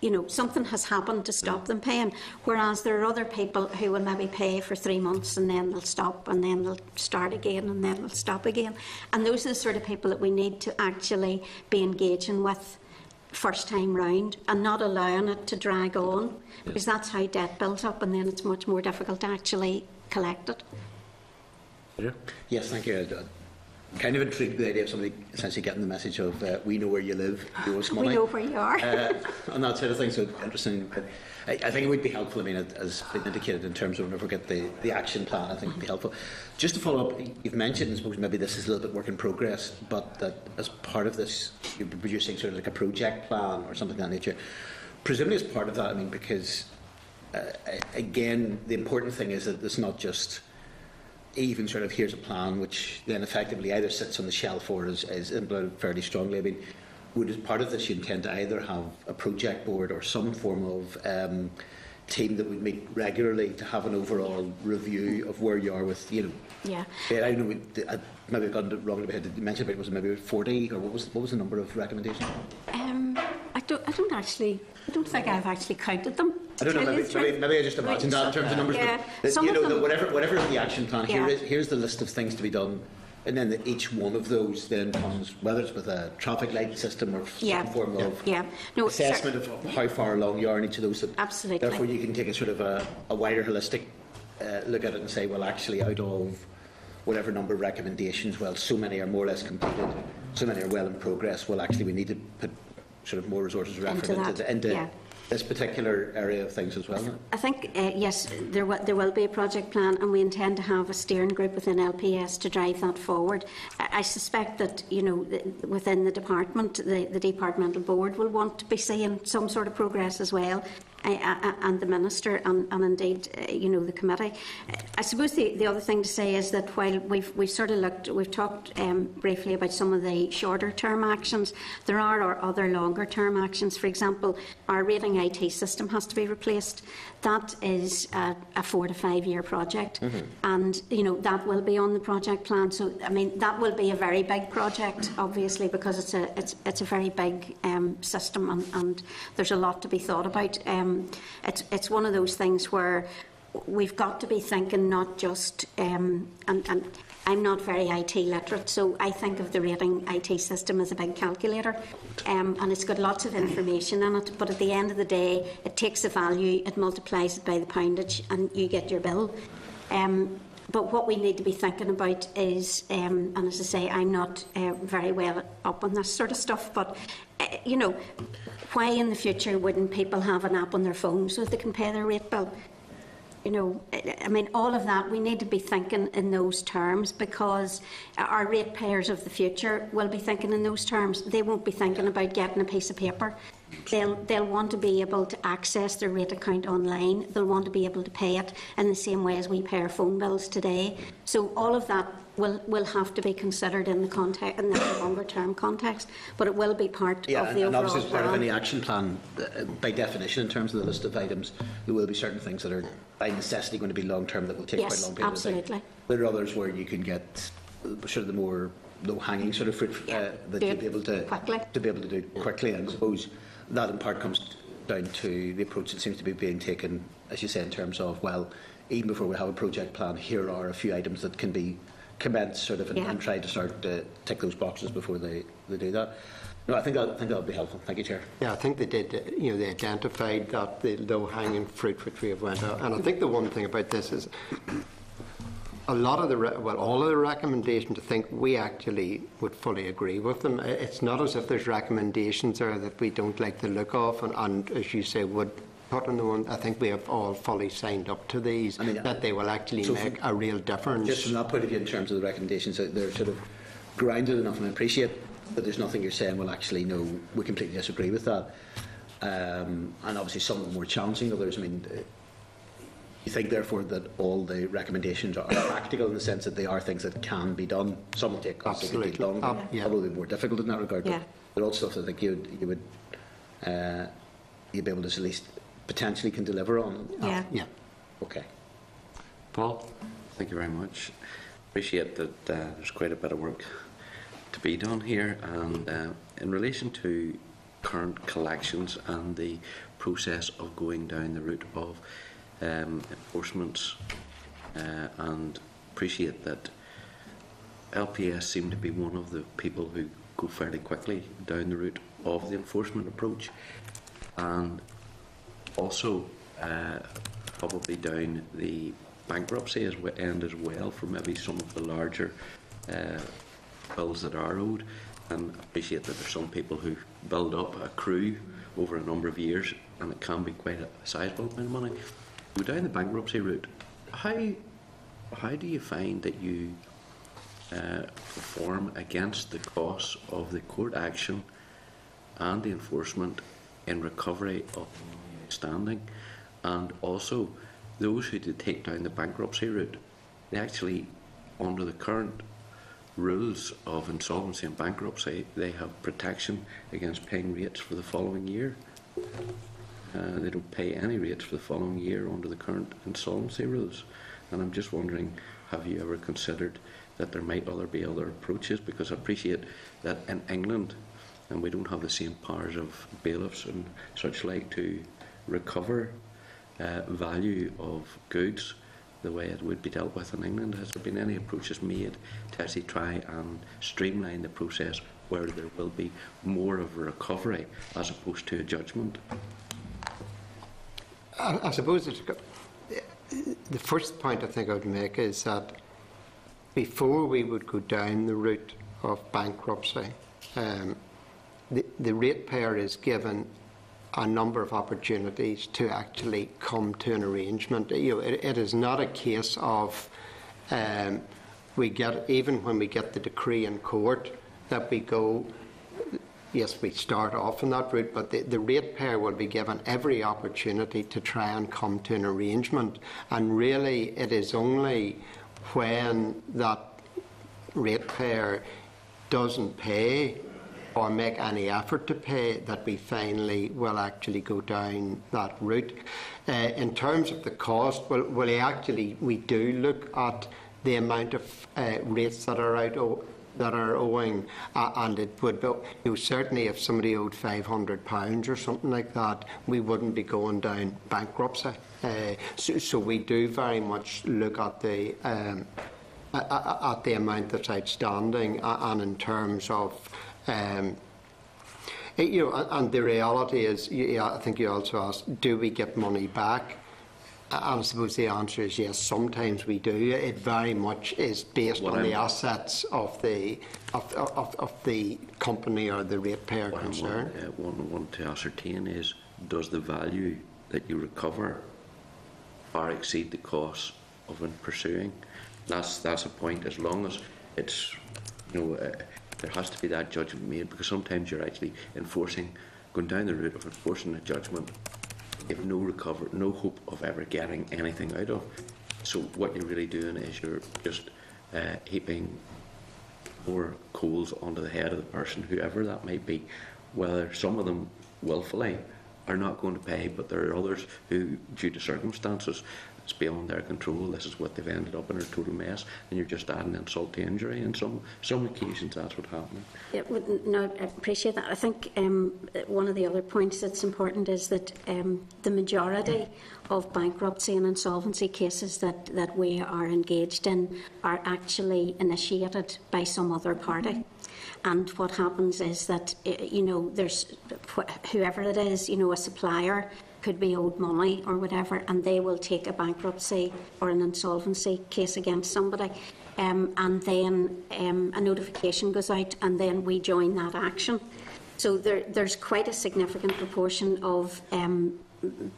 you know, something has happened to stop them paying. Whereas there are other people who will maybe pay for 3 months and then they'll stop and then they'll start again and then they'll stop again. And those are the sort of people that we need to actually be engaging with first time round and not allowing it to drag on, because that's how debt builds up and then it's much more difficult to actually collect it. Yeah. Yes, thank you. I'm kind of intrigued with the idea of somebody essentially getting the message of we know where you live, you owe us money. We know where you are. On that sort of thing, so interesting. But I think it would be helpful, I mean, as been indicated in terms of whenever we get the action plan, I think it would be helpful. Just to follow up, you've mentioned, and I suppose maybe this is a little bit work in progress, but that as part of this, you're producing sort of like a project plan or something of that nature. Presumably as part of that, I mean, because, again, the important thing is that it's not just even sort of here's a plan which then effectively either sits on the shelf or is implemented fairly strongly. I mean, would as part of this you intend to either have a project board or some form of team that would meet regularly to have an overall review of where you are with, you know? Yeah. I know maybe I've gotten it wrong in my head. Did you mention about it was maybe 40 or what was the number of recommendations? I don't think I've actually counted them. I don't know, maybe I just imagined that in terms of numbers. Yeah. But Some you know, of them, whatever is the action plan, Yeah. here's the list of things to be done, and then each one of those then comes, whether it's with a traffic light system or some form of No, assessment of how far along you are in each of those. Absolutely. Therefore, you can take a sort of a wider holistic look at it and say, well, actually, out of whatever number of recommendations, well, so many are more or less completed, so many are well in progress. Well, actually, we need to put sort of more resources into this particular area of things as well. I think, yes, there will be a project plan, and we intend to have a steering group within LPS to drive that forward. I suspect that, you know, within the department, the departmental board will want to be seeing some sort of progress as well. And the Minister and indeed, you know, the committee. I suppose the other thing to say is that while we've talked briefly about some of the shorter term actions, there are other longer term actions. For example, our rating IT system has to be replaced. That is a 4 to 5 year project, and you know that will be on the project plan. So I mean that will be a very big project, obviously, because it's a very big system, and there's a lot to be thought about. It's one of those things where we've got to be thinking not just and I'm not very IT literate, so I think of the rating IT system as a big calculator, and it's got lots of information in it, but at the end of the day it takes a value, it multiplies it by the poundage, and you get your bill. But what we need to be thinking about is, and as I say, I'm not very well up on this sort of stuff, but you know, why in the future wouldn't people have an app on their phone so they can pay their rate bill? You know, I mean, all of that, we need to be thinking in those terms, because our ratepayers of the future will be thinking in those terms. They won't be thinking about getting a piece of paper. They'll want to be able to access their rate account online. They'll want to be able to pay it in the same way as we pay our phone bills today. So all of that will have to be considered in the context, in the longer term context, but it will be part of the overall plan. And obviously as part of any action plan, by definition, in terms of the list of items, there will be certain things that are by necessity going to be long term that will take quite a long period of time. There are others where you can get sort of the more low-hanging sort of fruit that you'll be able to do quickly. And I suppose that in part comes down to the approach that seems to be being taken, as you say, in terms of, well, even before we have a project plan, here are a few items that can be commenced sort of and try to start to tick those boxes before they do that. No, I think that would be helpful. Thank you, Chair. Yeah, I think they did. You know, they identified that the low-hanging fruit which we have went out. And I think the one thing about this is, a lot of all of the recommendations, I think we actually would fully agree with them. It's not as if there's recommendations there that we don't like the look of, and as you say, would put in the one. I think we have all fully signed up to these, that they will actually make a real difference. Just from that point of view, in terms of the recommendations, they're sort of grounded enough, and I appreciate that there's nothing you're saying, well, actually, no, we completely disagree with that. And obviously some of them more challenging than others. I mean, you think, therefore, that all the recommendations are practical in the sense that they are things that can be done. Some will take longer, probably more difficult in that regard, but they're all stuff that I think you'd be able to at least potentially can deliver on. Yeah. Okay. Paul? Thank you very much. Appreciate that there's quite a bit of work to be done here, and in relation to current collections and the process of going down the route of enforcement, and appreciate that LPS seem to be one of the people who go fairly quickly down the route of the enforcement approach, and also probably down the bankruptcy end as well for maybe some of the larger bills that are owed. And appreciate that there's some people who build up a crew over a number of years, and it can be quite a sizable amount of money. Go down the bankruptcy route. How do you find that you perform against the costs of the court action and the enforcement in recovery of standing, and also those who did take down the bankruptcy route? They actually, under the current rules of insolvency and bankruptcy, they have protection against paying rates for the following year. They don't pay any rates for the following year under the current insolvency rules. And I'm just wondering, have you ever considered that there might be other approaches? Because I appreciate that in England, and we don't have the same powers of bailiffs and such like to recover value of goods the way it would be dealt with in England. Has there been any approaches made to actually try and streamline the process where there will be more of a recovery as opposed to a judgment? I suppose the first point I think I would make is that before we would go down the route of bankruptcy, the ratepayer is given a number of opportunities to actually come to an arrangement. It is not a case of even when we get the decree in court that we go, yes, we start off on that route, but the ratepayer will be given every opportunity to try and come to an arrangement. And really, it is only when that ratepayer doesn't pay or make any effort to pay that we finally will actually go down that route. In terms of the cost, we do look at the amount of rates that are owing, and it would be, certainly if somebody owed £500 or something like that, we wouldn't be going down bankruptcy. So we do very much look at the amount that's outstanding, and in terms of and the reality is, I think you also asked, do we get money back? And I suppose the answer is yes, sometimes we do. It very much is based on the assets of the company or the ratepayer concerned. What I want to ascertain is, does the value that you recover far exceed the cost of pursuing? That's a point. As long as it's, there has to be that judgment made, because sometimes you're actually going down the route of enforcing a judgment, you have no hope of ever getting anything out of. So what you're really doing is you're just heaping more coals onto the head of the person, whoever that might be, whether some of them willfully are not going to pay, but there are others who, due to circumstances, it's beyond their control, this is what they've ended up in, a total mess, and you're just adding insult to injury. And some occasions that's what's happening. Yeah, no, I appreciate that. I think one of the other points that's important is that the majority of bankruptcy and insolvency cases that we are engaged in are actually initiated by some other party. And what happens is that, there's whoever it is, a supplier could be owed money or whatever, and they will take a bankruptcy or an insolvency case against somebody, and then a notification goes out, and then we join that action. So there's quite a significant proportion of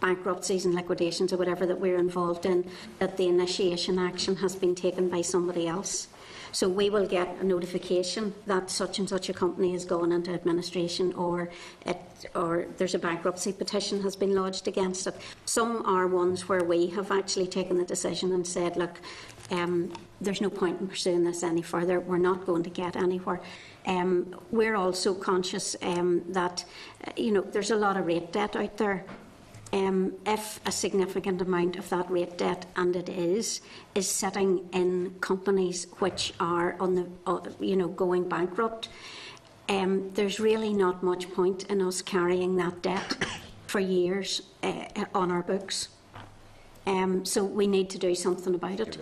bankruptcies and liquidations or whatever that we're involved in, that the initiation action has been taken by somebody else. So we will get a notification that such and such a company has gone into administration, or there's a bankruptcy petition has been lodged against it. Some are ones where we have actually taken the decision and said, look, there's no point in pursuing this any further. We're not going to get anywhere. We're also conscious that there's a lot of rate debt out there. If a significant amount of that rate debt, and it is sitting in companies which are on the going bankrupt, there's really not much point in us carrying that debt for years on our books. So we need to do something about it.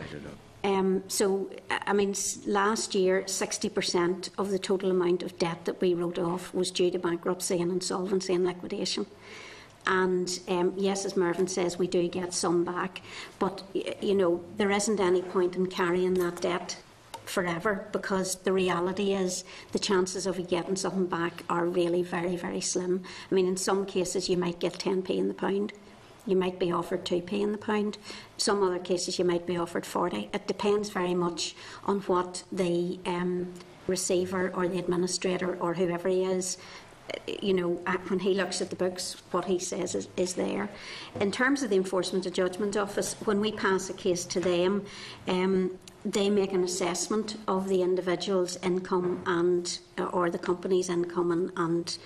Last year, 60% of the total amount of debt that we wrote off was due to bankruptcy and insolvency and liquidation. And yes, as Mervyn says, we do get some back, but there isn't any point in carrying that debt forever, because the reality is the chances of you getting something back are really very, very slim. I mean, in some cases you might get 10p in the pound. You might be offered 2p in the pound. Some other cases you might be offered 40. It depends very much on what the receiver or the administrator or whoever he is, when he looks at the books, what he says is there. In terms of the Enforcement of Judgment Office, when we pass a case to them, they make an assessment of the individual's income and or the company's income and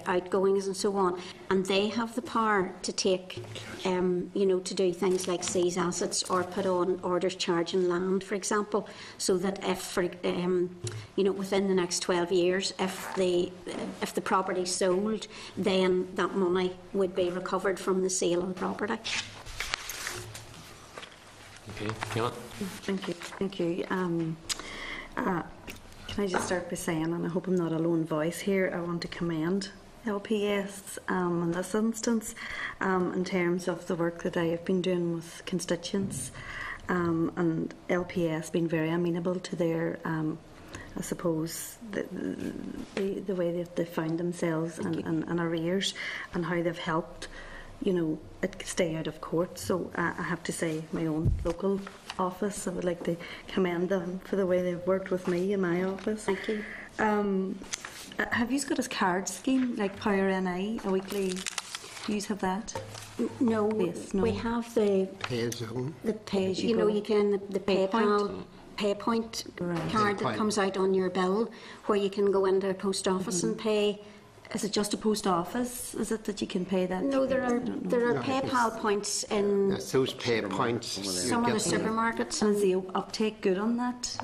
outgoings and so on, and they have the power to take, to do things like seize assets or put on orders charging land, for example, so that if, within the next 12 years, if the property sold, then that money would be recovered from the sale of the property. Okay, Keelan. Thank you. Can I just start by saying, and I hope I'm not a lone voice here, I want to commend LPS in this instance in terms of the work that I have been doing with constituents, and LPS being very amenable to their, I suppose, the way that they've found themselves in arrears and how they've helped it stay out of court. So I have to say, my own local office, I would like to commend them for the way they've worked with me in my office. Thank you. Have you got a card scheme like Power NI, a weekly? Do you have that? No, yes, no. We have the Pay-as-you-go. The pay-as-you-go. You can the PayPal PayPoint card that comes out on your bill, where you can go into a post office and pay. Is it just a post office? Is it that you can pay that? No, there are PayPal points in those pay points. Some of the supermarkets. And is the uptake good on that?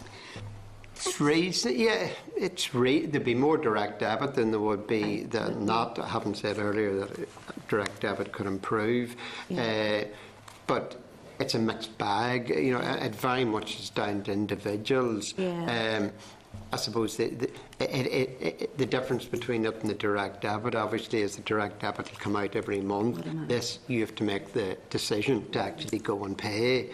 It's reason, yeah. There'd be more direct debit than there would be not. I haven't said earlier that direct debit could improve, but it's a mixed bag. It very much is down to individuals. Yeah. I suppose the difference between it and the direct debit, obviously, is the direct debit will come out every month. This, you have to make the decision to actually go and pay.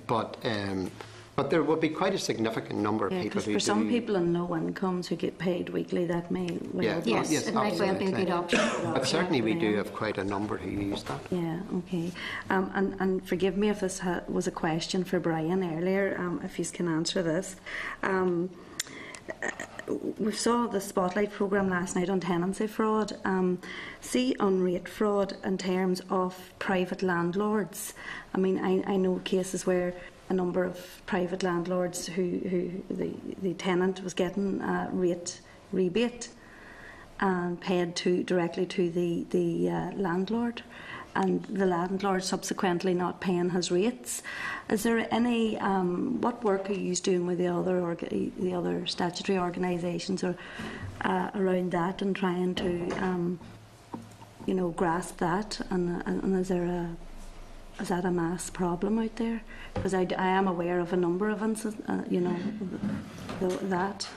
But there will be quite a significant number of people who do. For some people on low incomes who get paid weekly, that may well be. Yes, it might well be a good option. But certainly we do have quite a number who use that. Yeah, okay. And forgive me if this was a question for Brian earlier, if you can answer this. We saw the Spotlight programme last night on tenancy fraud. See on rate fraud in terms of private landlords. I mean, I know cases where a number of private landlords who the tenant was getting a rate rebate and paid directly to the landlord, and the landlord subsequently not paying his rates. Is there any what work are you doing with the other statutory organisations or around that and trying to grasp that, and is that a mass problem out there? Because I am aware of a number of instances, that.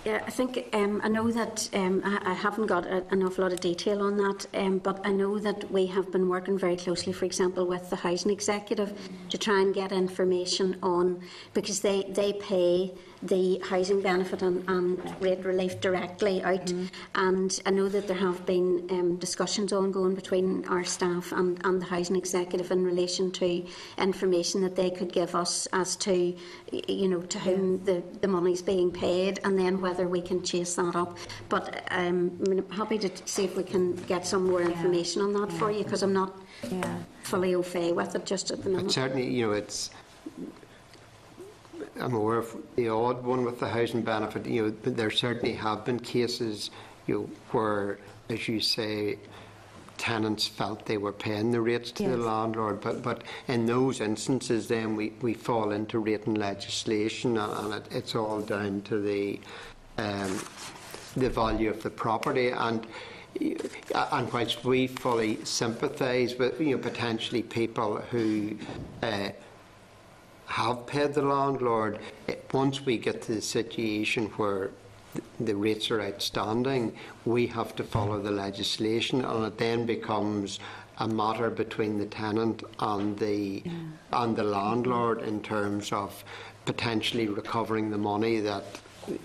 Yeah, I think I know that I haven't got an awful lot of detail on that, but I know that we have been working very closely, for example, with the Housing Executive to try and get information on, because they pay the housing benefit and rate relief directly out, and I know that there have been discussions ongoing between our staff and the Housing Executive in relation to information that they could give us as to, you know, to whom the money's being paid, and then whether we can chase that up. But I'm happy to see if we can get some more information on that for you, because I'm not fully au fait with it just at the minute. But certainly, you know, I'm aware of the odd one with the housing benefit. You know, but there certainly have been cases, you know, where, as you say, tenants felt they were paying the rates to the landlord. But in those instances, then we fall into rating legislation, and it's all down to the value of the property. And whilst we fully sympathise with, you know, potentially people who have paid the landlord, once we get to the situation where the rates are outstanding, we have to follow the legislation, and it then becomes a matter between the tenant and the landlord in terms of potentially recovering the money that,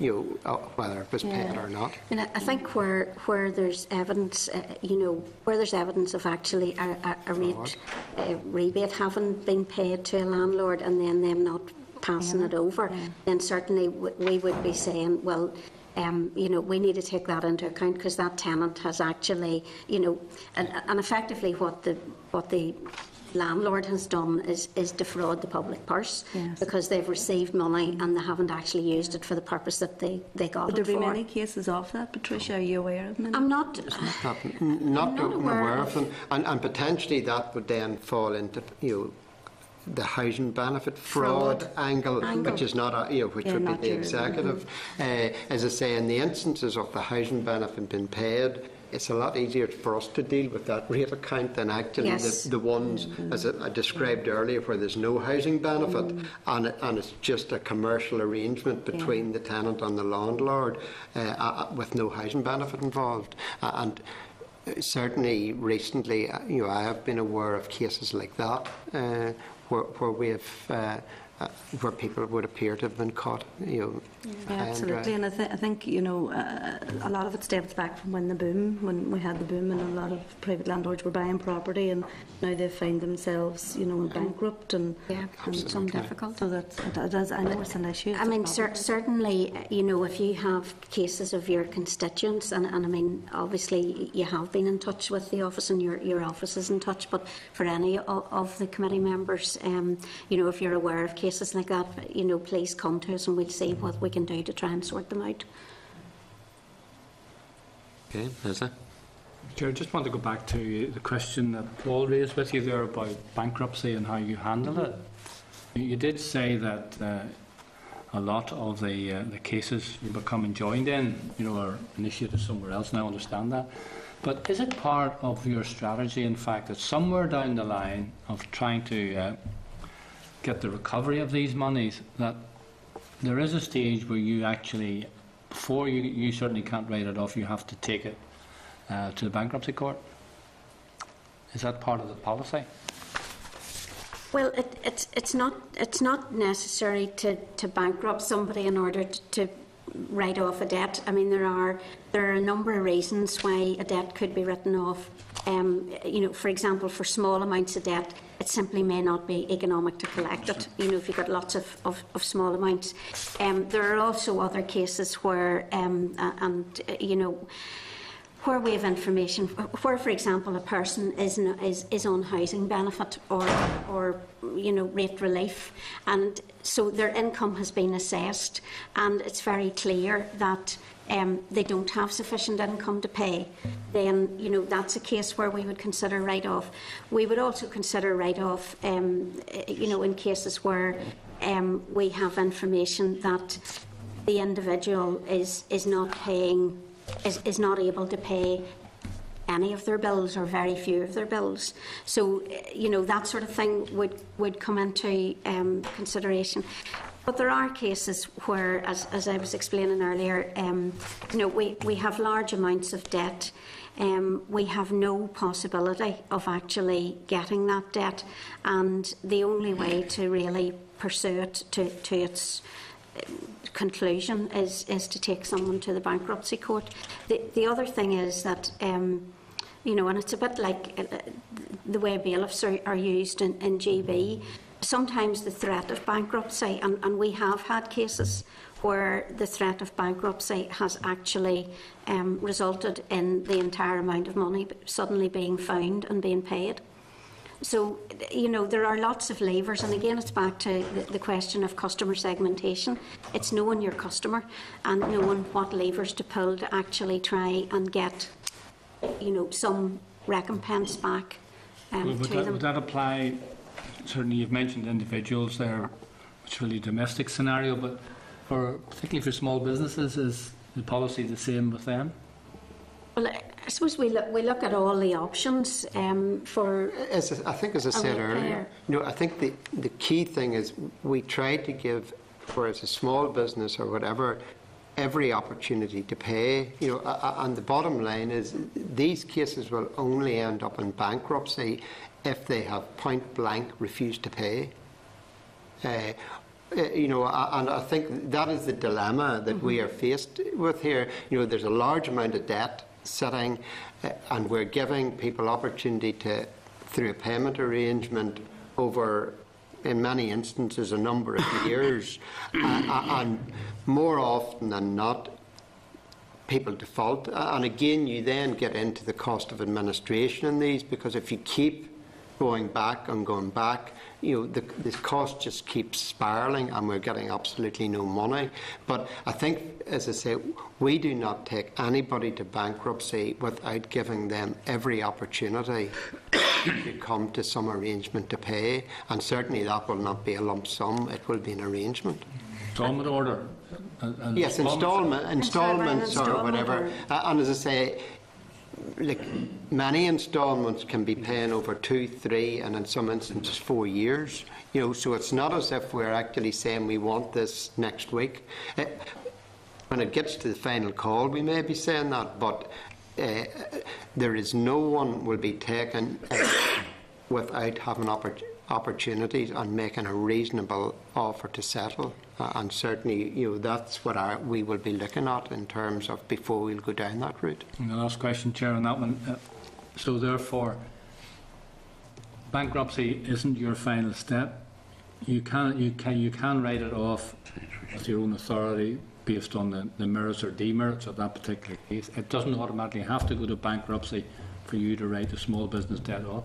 you know, whether it was paid or not. And I think where there's evidence, you know, where there's evidence of actually a rate rebate having been paid to a landlord and then them not passing it over, then certainly we would be saying, well, you know, we need to take that into account, because that tenant has actually, you know, and effectively what the landlord has done is defraud the public purse, because they've received money and they haven't actually used it for the purpose that they got Would it for. there be many cases of that, Patricia? Are you aware of them? I'm not aware of them, and potentially that would then fall into, you know, the housing benefit fraud angle, which is not, you know, which would be the executive. As I say, in the instances of the housing benefit being paid, it's a lot easier for us to deal with that rate account than actually the ones, as I described earlier, where there's no housing benefit and it's just a commercial arrangement between the tenant and the landlord with no housing benefit involved. And certainly recently, you know, I have been aware of cases like that where we have where people would appear to have been caught, you know. Absolutely, and I think, you know, a lot of it stems back from when we had the boom, and a lot of private landlords were buying property, and now they find themselves, you know, bankrupt and some difficult. So that is, I know it's an issue. I mean, certainly, you know, if you have cases of your constituents, and I mean, obviously you have been in touch with the office, and your office is in touch, but for any of the committee members, you know, if you're aware of cases like that, you know, please come to us and we'll see what we can do to try and sort them out. Okay, Leslie? Chair, I just want to go back to the question that Paul raised with you there about bankruptcy and how you handle it. You did say that a lot of the cases you're becoming joined in, you know, are initiated somewhere else, and I understand that. But is it part of your strategy, in fact, that somewhere down the line of trying to get the recovery of these monies, that there is a stage where you actually, before you certainly can't write it off, you have to take it to the bankruptcy court? Is that part of the policy? Well, it's not necessary to bankrupt somebody in order to write off a debt. I mean, there are a number of reasons why a debt could be written off. You know, for example, for small amounts of debt, it simply may not be economic to collect it. You know, if you've got lots of small amounts. There are also other cases where, you know, where we have information, where, for example, a person is on housing benefit or you know, rate relief, and so their income has been assessed, and it's very clear that they don't have sufficient income to pay, then, you know, that's a case where we would consider write-off. We would also consider write-off, you know, in cases where we have information that the individual is not paying, is not able to pay any of their bills or very few of their bills. So, you know, that sort of thing would come into consideration. But there are cases where, as I was explaining earlier, we have large amounts of debt. We have no possibility of actually getting that debt, and the only way to really pursue it to its conclusion is to take someone to the bankruptcy court. The other thing is that, and it's a bit like the way bailiffs are used in GB. Sometimes the threat of bankruptcy, and we have had cases where the threat of bankruptcy has actually resulted in the entire amount of money suddenly being found and being paid. So, there are lots of levers, and again, it's back to the question of customer segmentation. It's knowing your customer and knowing what levers to pull to actually try and get, some recompense back to them. Would that apply? Certainly, you've mentioned individuals there, it's really a domestic scenario, but particularly for small businesses, is the policy the same with them? Well, I suppose we look at all the options for. I think, as I said earlier, I think the key thing is we try to give, whereas a small business or whatever, every opportunity to pay. And the bottom line is these cases will only end up in bankruptcy if they have point blank refused to pay. And I think that is the dilemma that we are faced with here. There's a large amount of debt sitting, and we're giving people opportunity to, through a payment arrangement over, in many instances, a number of years, and more often than not, people default. And again, you then get into the cost of administration in these, because if you keep going back and going back, the cost just keeps spiralling and we're getting absolutely no money. But I think, as I say, we do not take anybody to bankruptcy without giving them every opportunity to come to some arrangement to pay, and certainly that will not be a lump sum, it will be an arrangement. Instalment order? Yes, instalments or whatever. And as I say, like, many instalments can be paying over 2, 3, and in some instances 4 years. So it's not as if we're actually saying we want this next week. When it gets to the final call, we may be saying that, but there is no one will be taken without having opportunities and making a reasonable offer to settle. And certainly, that's what we will be looking at in terms of before we'll go down that route. And the last question, Chair, on that one. So therefore, bankruptcy isn't your final step. You can write it off with your own authority based on the merits or demerits of that particular case. It doesn't automatically have to go to bankruptcy for you to write a small business debt off.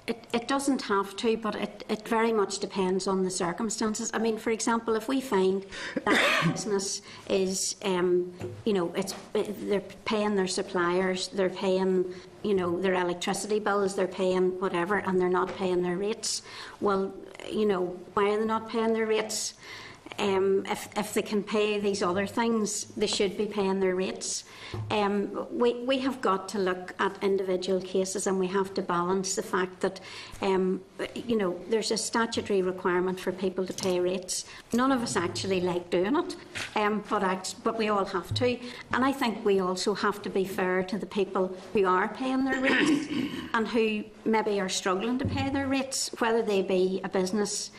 It doesn't have to, but it very much depends on the circumstances. I mean, for example, if we find that the business is, they're paying their suppliers, they're paying, their electricity bills, they're paying whatever, and they're not paying their rates, well, why are they not paying their rates? If they can pay these other things, they should be paying their rates. We have got to look at individual cases, and we have to balance the fact that there's a statutory requirement for people to pay rates. None of us actually like doing it, but we all have to. And I think we also have to be fair to the people who are paying their rates and who maybe are struggling to pay their rates, whether they be a business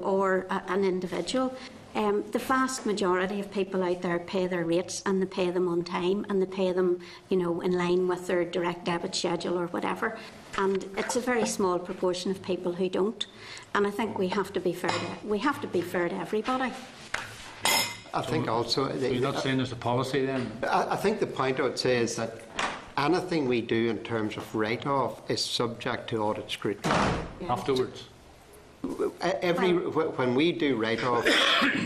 or an individual. The vast majority of people out there pay their rates, and they pay them on time, and they pay them, in line with their direct debit schedule or whatever. And it's a very small proportion of people who don't. And I think we have to be fair to everybody. I think also. So you're not saying there's a policy then? I think the point I would say is that anything we do in terms of write-off is subject to audit scrutiny. Afterwards? When we do write-off,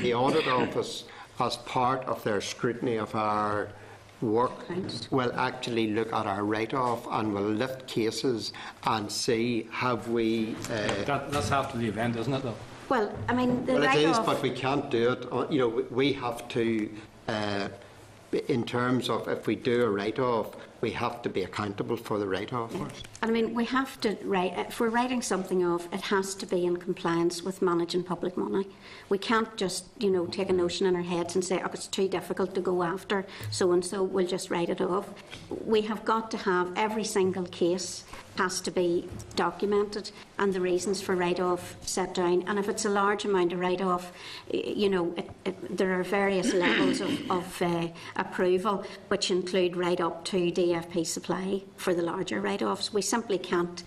the audit office, as part of their scrutiny of our work, will actually look at our write-off and will lift cases and see have we. That's after the event, isn't it, though? Well, I mean, it is, but we can't do it. We have to. In terms of if we do a write-off, we have to be accountable for the write-off. And I mean, we have to write, if we're writing something off, it has to be in compliance with managing public money. We can't just, you know, take a notion in our heads and say, oh, it's too difficult to go after so-and-so, we'll just write it off. We have got to have every single case has to be documented and the reasons for write-off set down. And if it's a large amount of write-off, you know, there are various levels of approval, which include right up to DFP supply for the larger write-offs. We simply can't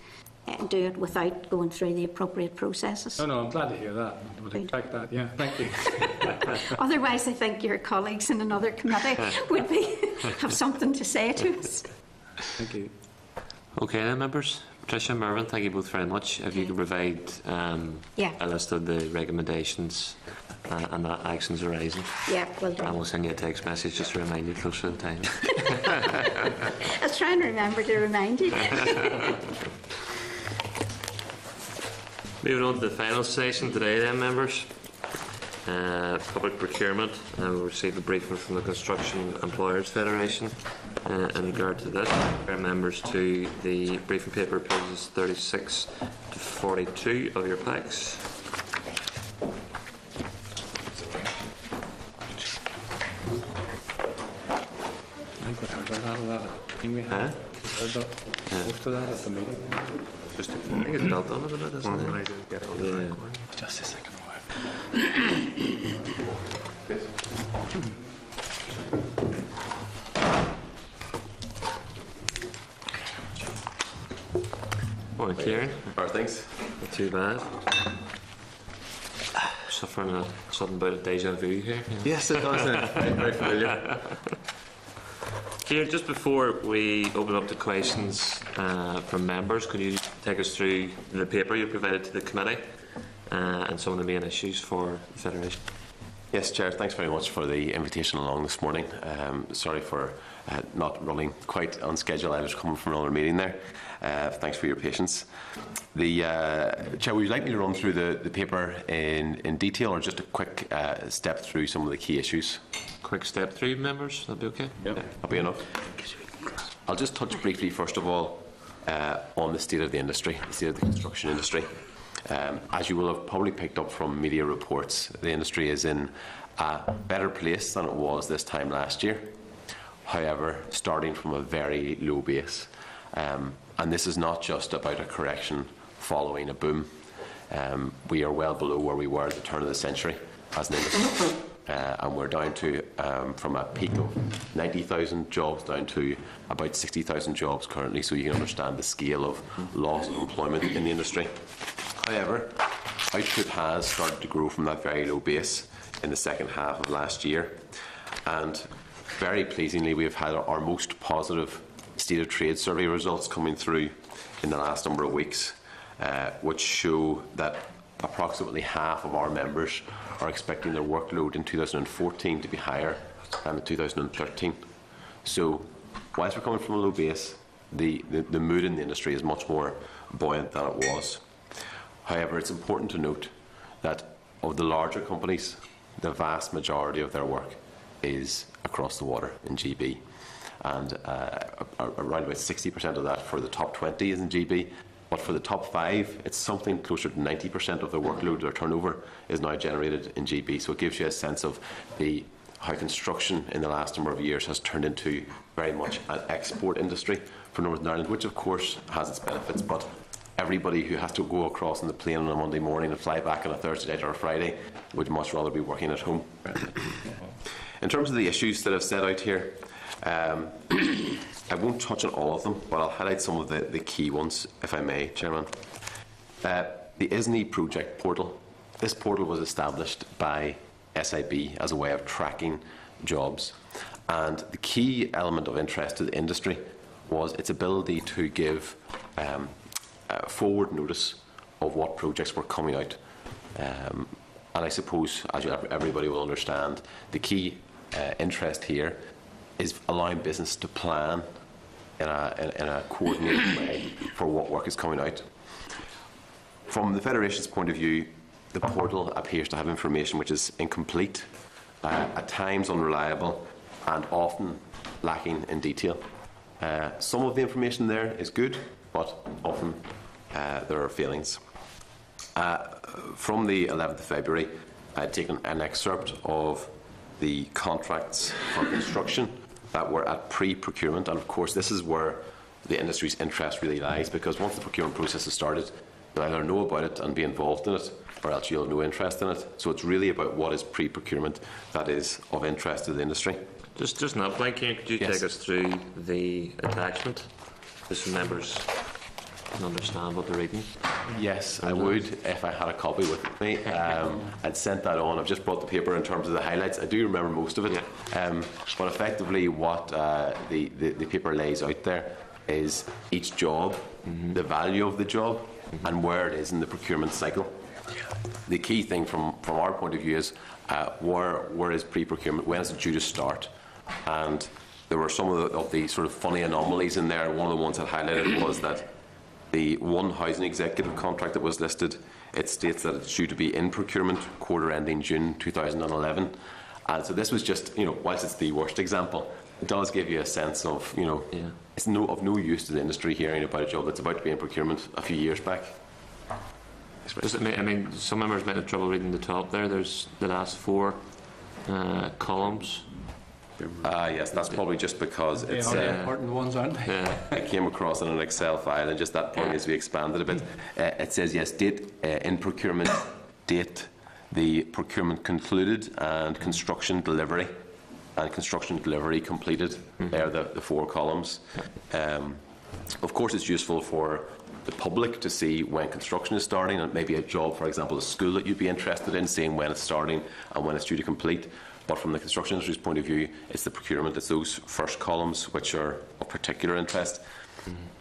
do it without going through the appropriate processes. No, I'm glad to hear that. I would expect that, yeah. Thank you. Otherwise, I think your colleagues in another committee would have something to say to us. Thank you. Okay then, members. Patricia, Mervyn, thank you both very much. If you could provide a list of the recommendations and the actions arising. Yeah, well done. And we'll send you a text message just to remind you closer to the time. I was trying to remember to remind you. Moving on to the final session today then, members. Public procurement. We'll receive a briefing from the Construction Employers Federation in regard to this. Our members to the briefing paper, pages 36 to 42 of your packs. Most of that at the meeting. I think it's built on it a bit, isn't it? Just a second. Morning, Kieran. How are things? Not too bad. Suffering a sudden bout of deja vu here. Yes, it does. Very familiar. Kieran, just before we open up to questions from members, could you take us through the paper you provided to the committee and some of the main issues for the Federation? Yes, Chair, thanks very much for the invitation along this morning. Sorry for not running quite on schedule. I was coming from another meeting there. Thanks for your patience. Chair, would you like me to run through the paper in detail, or just a quick step through some of the key issues? Quick step through, members, that'll be okay? Yeah, that'll be enough. I'll just touch briefly, first of all, on the state of the industry, the state of the construction industry. As you will have probably picked up from media reports, the industry is in a better place than it was this time last year. However, starting from a very low base. And this is not just about a correction following a boom. We are well below where we were at the turn of the century as an industry. And we're down to, from a peak of 90,000 jobs down to about 60,000 jobs currently, so you can understand the scale of loss of employment in the industry. However, output has started to grow from that very low base in the second half of last year, and very pleasingly we have had our most positive State of Trade survey results coming through in the last number of weeks, which show that approximately half of our members are expecting their workload in 2014 to be higher than in 2013. So, whilst we're coming from a low base, the mood in the industry is much more buoyant than it was. However, it's important to note that of the larger companies, the vast majority of their work is across the water in GB. And around about 60% of that for the top 20 is in GB. But for the top 5, it's something closer to 90% of their workload, their turnover, is now generated in GB. So it gives you a sense of how construction in the last number of years has turned into very much an export industry for Northern Ireland, which of course has its benefits. But everybody who has to go across on the plane on a Monday morning and fly back on a Thursday night or a Friday would much rather be working at home. In terms of the issues that I've set out here, I won't touch on all of them, but I'll highlight some of the key ones, if I may, Chairman. The ISNI project portal. This portal was established by SIB as a way of tracking jobs. And the key element of interest to the industry was its ability to give forward notice of what projects were coming out. And I suppose, as everybody will understand, the key interest here is allowing business to plan in a coordinated way for what work is coming out. From the Federation's point of view, the portal appears to have information which is incomplete, at times unreliable, and often lacking in detail. Some of the information there is good, but often there are failings. From the 11th of February, I had taken an excerpt of the contracts for construction that were at pre-procurement, and of course this is where the industry's interest really lies, because once the procurement process has started, you'll either know about it and be involved in it, or else you'll have no interest in it. So it's really about what is pre-procurement that is of interest to the industry. Just an outline, Cian, could you take us through the attachment, just so members can understand what they're reading? Yes, I would if I had a copy with me. I'd sent that on. I've just brought the paper in terms of the highlights. I do remember most of it. But effectively what the paper lays out there is each job, the value of the job, and where it is in the procurement cycle. The key thing from our point of view is where is pre-procurement, when is it due to start? And there were some of the sort of funny anomalies in there. One of the ones that highlighted was that the one housing executive contract that was listed, it states that it's due to be in procurement quarter ending June 2011. And so this was just, whilst it's the worst example, it does give you a sense of, it's of no use to the industry hearing about a job that's about to be in procurement a few years back. I mean, some members might have trouble reading the top there. There's the last 4 columns. Yes, that's probably just because They it's are the important ones, aren't they? I came across in an Excel file, and just that point as we expanded a bit, it says yes, date in procurement, date the procurement concluded, and construction delivery completed. They're the 4 columns. Of course, it's useful for the public to see when construction is starting, and maybe a job, for example, a school that you'd be interested in, seeing when it's starting and when it's due to complete. But from the construction industry's point of view, it's the procurement, it's those first columns which are of particular interest.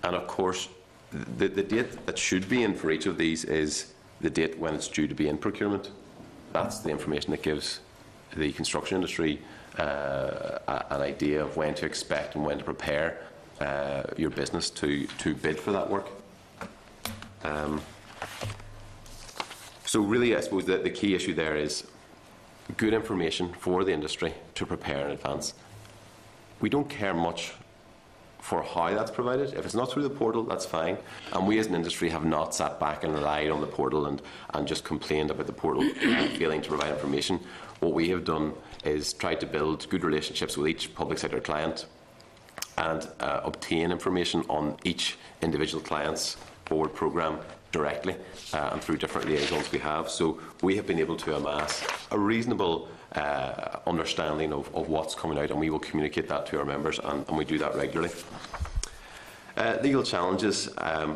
And of course, the date that should be in for each of these is the date when it's due to be in procurement. That's the information that gives the construction industry an idea of when to expect and when to prepare your business to bid for that work. So really, I suppose that the key issue there is good information for the industry to prepare in advance. We don't care much for how that's provided. If it's not through the portal, that's fine. And we as an industry have not sat back and relied on the portal and just complained about the portal failing to provide information. What we have done is tried to build good relationships with each public sector client and obtain information on each individual client's forward programme directly and through different liaisons we have. So we have been able to amass a reasonable understanding of what's coming out, and we will communicate that to our members, and we do that regularly. Legal challenges,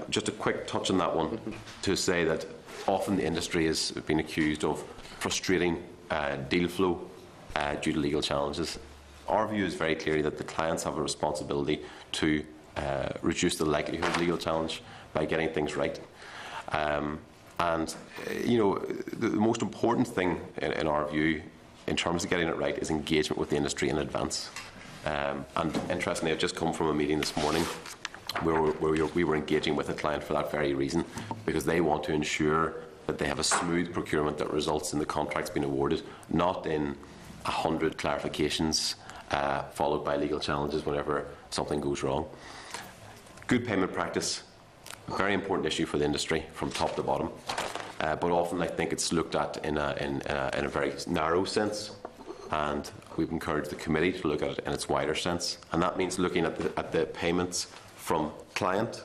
just a quick touch on that one, to say that often the industry has been accused of frustrating deal flow due to legal challenges. Our view is very clearly that the clients have a responsibility to reduce the likelihood of legal challenge by getting things right. The most important thing in our view in terms of getting it right is engagement with the industry in advance. And interestingly, I've just come from a meeting this morning where we were engaging with a client for that very reason, because they want to ensure that they have a smooth procurement that results in the contracts being awarded, not in 100 clarifications followed by legal challenges whenever something goes wrong. Good payment practice, a very important issue for the industry from top to bottom, but often I think it's looked at in a very narrow sense, and we've encouraged the committee to look at it in its wider sense, and that means looking at the payments from client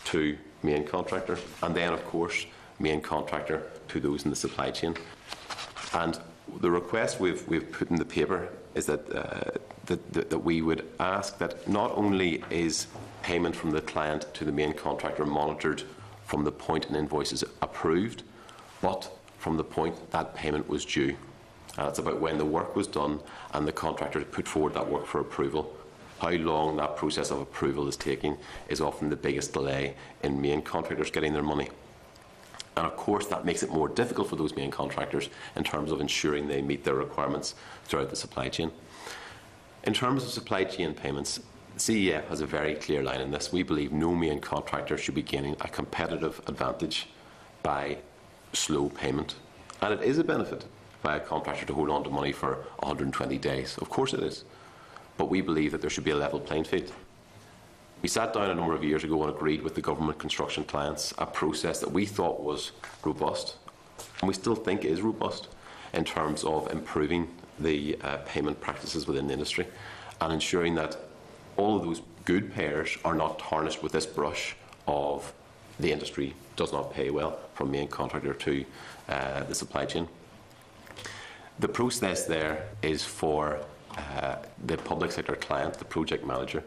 to main contractor, and then of course main contractor to those in the supply chain. And the request we've put in the paper is that we would ask that not only is payment from the client to the main contractor monitored from the point an invoice is approved, but from the point that payment was due. And it's about when the work was done and the contractor put forward that work for approval. How long that process of approval is taking is often the biggest delay in main contractors getting their money. And of course that makes it more difficult for those main contractors in terms of ensuring they meet their requirements throughout the supply chain. In terms of supply chain payments, CEF has a very clear line in this. We believe no main contractor should be gaining a competitive advantage by slow payment. And it is a benefit by a contractor to hold on to money for 120 days. Of course it is. But we believe that there should be a level playing field. We sat down a number of years ago and agreed with the government construction clients a process that we thought was robust, and we still think is robust, in terms of improving the payment practices within the industry and ensuring that all of those good payers are not tarnished with this brush of the industry does not pay well from main contractor to the supply chain. The process there is for the public sector client, the project manager,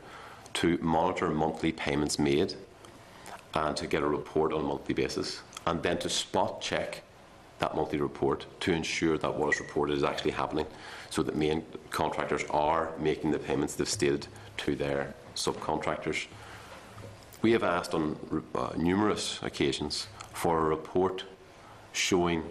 to monitor monthly payments made and to get a report on a monthly basis, and then to spot check that monthly report to ensure that what is reported is actually happening, so that main contractors are making the payments they've stated to their subcontractors. We have asked on numerous occasions for a report showing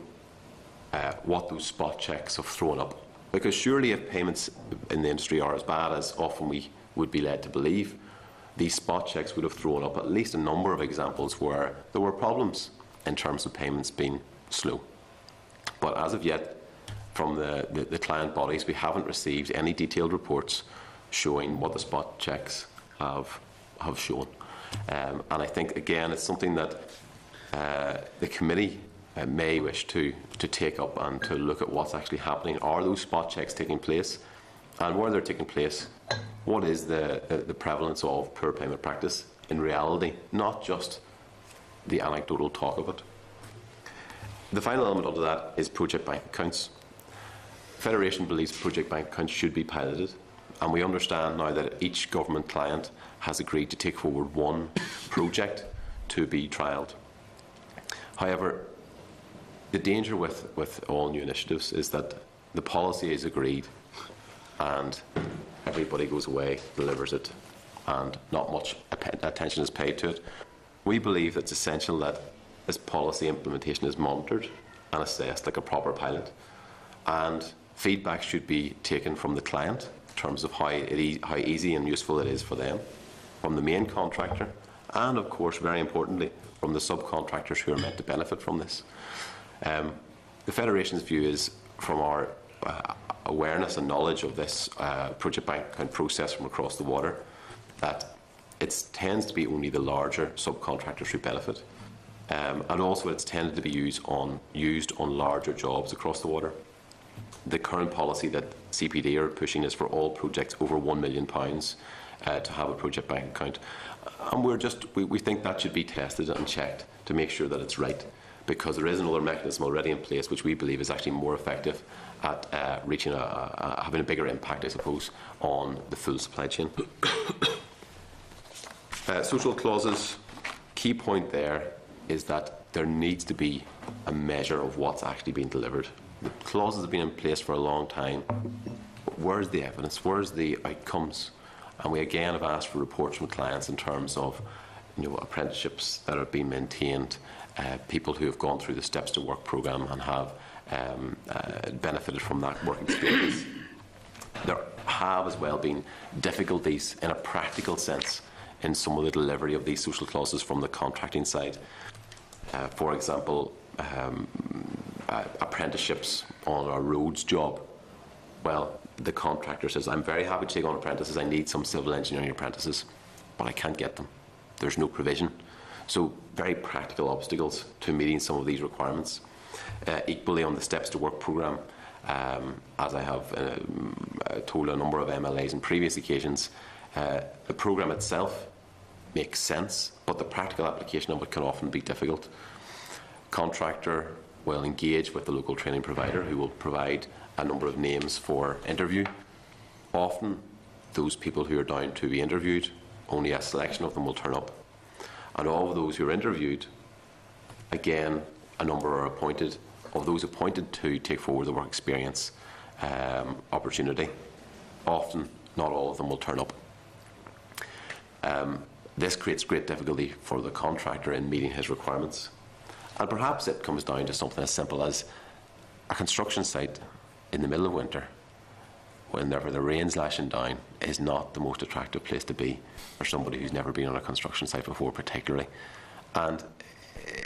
what those spot checks have thrown up. Because surely if payments in the industry are as bad as often we would be led to believe, these spot checks would have thrown up at least a number of examples where there were problems in terms of payments being slow. But as of yet, from the client bodies, we haven't received any detailed reports showing what the spot checks have shown. And I think, again, it's something that the committee may wish to take up and to look at what's actually happening. Are those spot checks taking place? And where they're taking place, what is the prevalence of poor payment practice in reality, not just the anecdotal talk of it? The final element of that is project bank accounts. Federation believes project bank accounts should be piloted, and we understand now that each government client has agreed to take forward one project to be trialled. However, the danger with all new initiatives is that the policy is agreed and everybody goes away, delivers it, and not much attention is paid to it. We believe it's essential that this policy implementation is monitored and assessed like a proper pilot, and feedback should be taken from the client in terms of how easy and useful it is for them, from the main contractor, and of course, very importantly, from the subcontractors who are meant to benefit from this. The Federation's view is, from our awareness and knowledge of this project bank account process from across the water, that it tends to be only the larger subcontractors who benefit, and also it's tended to be used on larger jobs across the water. The current policy that CPD are pushing is for all projects over £1 million to have a project bank account, and we think that should be tested and checked to make sure that it's right, because there is another mechanism already in place which we believe is actually more effective at having a bigger impact, I suppose, on the full supply chain. Social clauses, key point there is that there needs to be a measure of what's actually being delivered. The clauses have been in place for a long time. Where's the evidence? Where's the outcomes? And we again have asked for reports from clients in terms of apprenticeships that have been maintained, people who have gone through the Steps to Work programme and have benefited from that work experience. There have as well been difficulties in a practical sense in some of the delivery of these social clauses from the contracting side. For example, apprenticeships on a roads job. Well, the contractor says, I'm very happy to take on apprentices, I need some civil engineering apprentices, but I can't get them. There's no provision. So very practical obstacles to meeting some of these requirements. Equally on the Steps to Work programme, as I have told a number of MLAs on previous occasions, the programme itself makes sense, but the practical application of it can often be difficult. Contractor will engage with the local training provider who will provide a number of names for interview. Often those people who are down to be interviewed, only a selection of them will turn up. And of those who are interviewed, again, a number are appointed. Of those appointed to take forward the work experience opportunity, often not all of them will turn up. This creates great difficulty for the contractor in meeting his requirements. And perhaps it comes down to something as simple as a construction site in the middle of winter, whenever the rain's lashing down, is not the most attractive place to be for somebody who's never been on a construction site before, particularly. And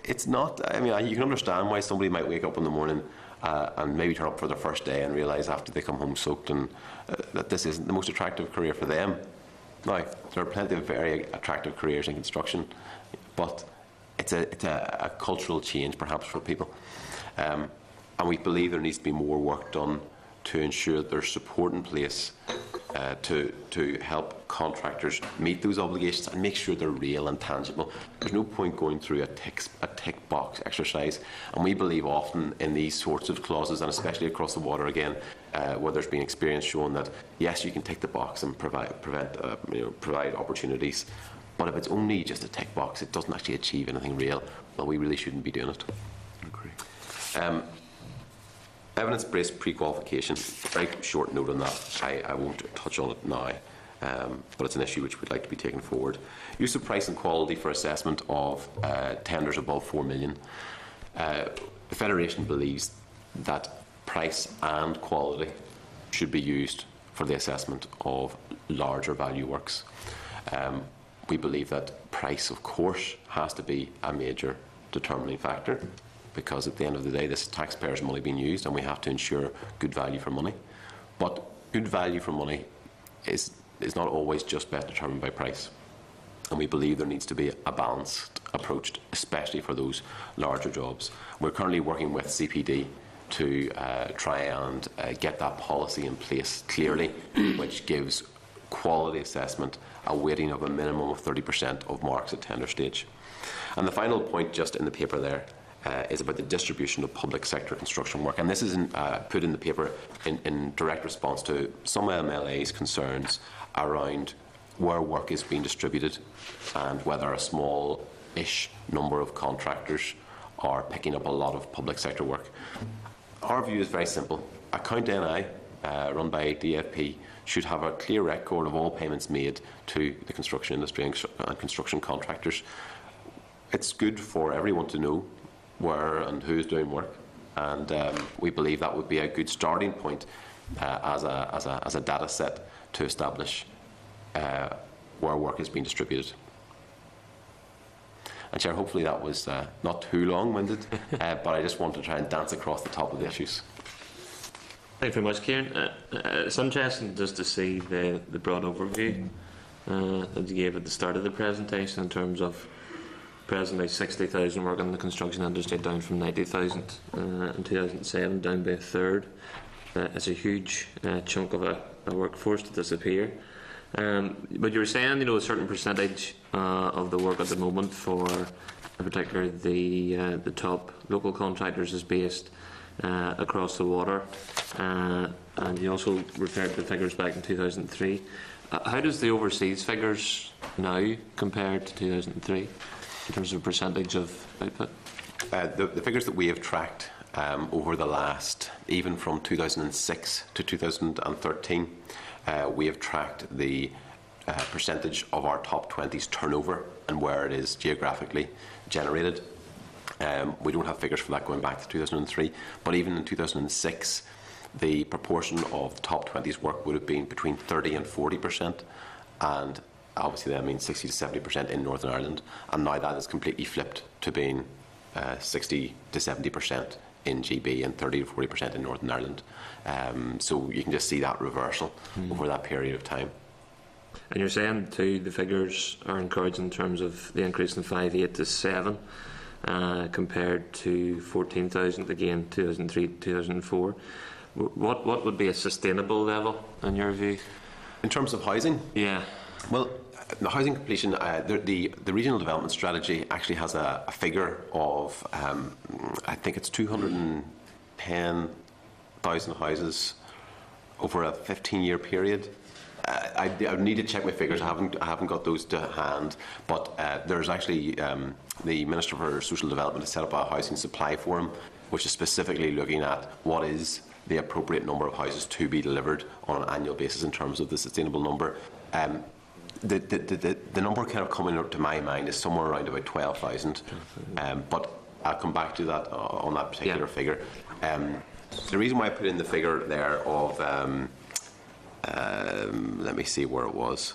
it's not, I mean, you can understand why somebody might wake up in the morning and maybe turn up for their first day and realise after they come home soaked and that this isn't the most attractive career for them. Now, there are plenty of very attractive careers in construction, but it's a cultural change perhaps for people. And we believe there needs to be more work done to ensure there's support in place to help contractors meet those obligations and make sure they're real and tangible. There's no point going through a tick box exercise, and we believe often in these sorts of clauses, and especially across the water again, where there's been experience showing that yes, you can tick the box and provide opportunities, but if it's only just a tick box, it doesn't actually achieve anything real. Well, we really shouldn't be doing it. Agree. Evidence-based pre-qualification, very short note on that. I won't touch on it now, but it's an issue which we'd like to be taken forward. Use of price and quality for assessment of tenders above 4 million. The Federation believes that price and quality should be used for the assessment of larger value works. We believe that price, of course, has to be a major determining factor, because at the end of the day, this is taxpayers' money being used, and we have to ensure good value for money. But good value for money is not always just best determined by price. And we believe there needs to be a balanced approach, especially for those larger jobs. We're currently working with CPD to try and get that policy in place clearly, which gives quality assessment a weighting of a minimum of 30% of marks at tender stage. And the final point just in the paper there is about the distribution of public sector construction work. And this is put in the paper in direct response to some MLA's concerns around where work is being distributed and whether a small-ish number of contractors are picking up a lot of public sector work. Our view is very simple. Account NI, run by DFP, should have a clear record of all payments made to the construction industry and construction contractors. It's good for everyone to know where and who's doing work, and we believe that would be a good starting point as a data set to establish where work is being distributed. And Chair, hopefully that was not too long-winded, but I just want to try and dance across the top of the issues. Thank you very much, Kieran. It's interesting just to see the broad overview that you gave at the start of the presentation in terms of presently 60,000 working in the construction industry, down from 90,000 in 2007, down by a third. It's a huge chunk of a workforce to disappear. But you were saying, a certain percentage of the work at the moment for, in particular, the top local contractors is based across the water, and you also referred to figures back in 2003. How does the overseas figures now compare to 2003 in terms of percentage of output? The figures that we have tracked over the last, even from 2006 to 2013, we have tracked the percentage of our top 20's turnover and where it is geographically generated. We don't have figures for that going back to 2003, but even in 2006, the proportion of the top 20's work would have been between 30 and 40%, and obviously that means 60 to 70% in Northern Ireland, and now that is completely flipped to being 60 to 70% in GB and 30 to 40% in Northern Ireland. So you can just see that reversal over that period of time. And you're saying too the figures are encouraging in terms of the increase in 5.8 to 7 compared to 14,000 again 2003 2004. What would be a sustainable level in your view? In terms of housing? Yeah. Well, the housing completion, the regional development strategy actually has a figure of, I think it's 210,000 houses over a 15-year period. I need to check my figures. I haven't got those to hand. But there's actually the Minister for Social Development has set up a housing supply forum, which is specifically looking at what is the appropriate number of houses to be delivered on an annual basis in terms of the sustainable number. The number kind of coming up to my mind is somewhere around about 12,000, but I'll come back to that on that particular figure. The reason why I put in the figure there of, let me see where it was.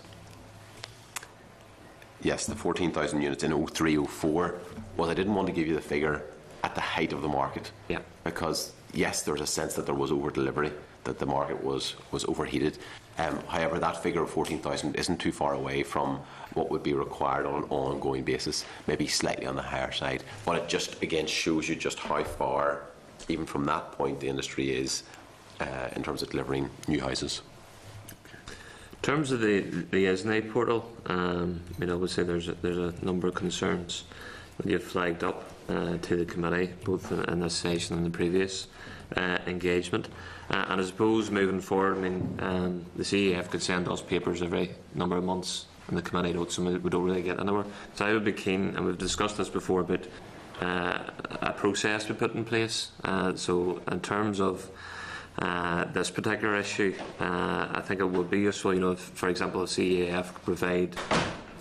Yes, the 14,000 units in 03-04 was I didn't want to give you the figure at the height of the market, because yes, there was a sense that there was over delivery, that the market was overheated. However, that figure of 14,000 isn't too far away from what would be required on an ongoing basis, maybe slightly on the higher side. But it just, again, shows you just how far, even from that point, the industry is in terms of delivering new houses. In terms of the ISNA portal, obviously there's a number of concerns that you've flagged up to the committee, both in this session and the previous engagement. And I suppose moving forward, the CEF could send us papers every number of months, and the committee notes, and we don't really get anywhere. So I would be keen, and we've discussed this before, about a process to put in place. So in terms of this particular issue, I think it would be useful, if, for example, the CEF could provide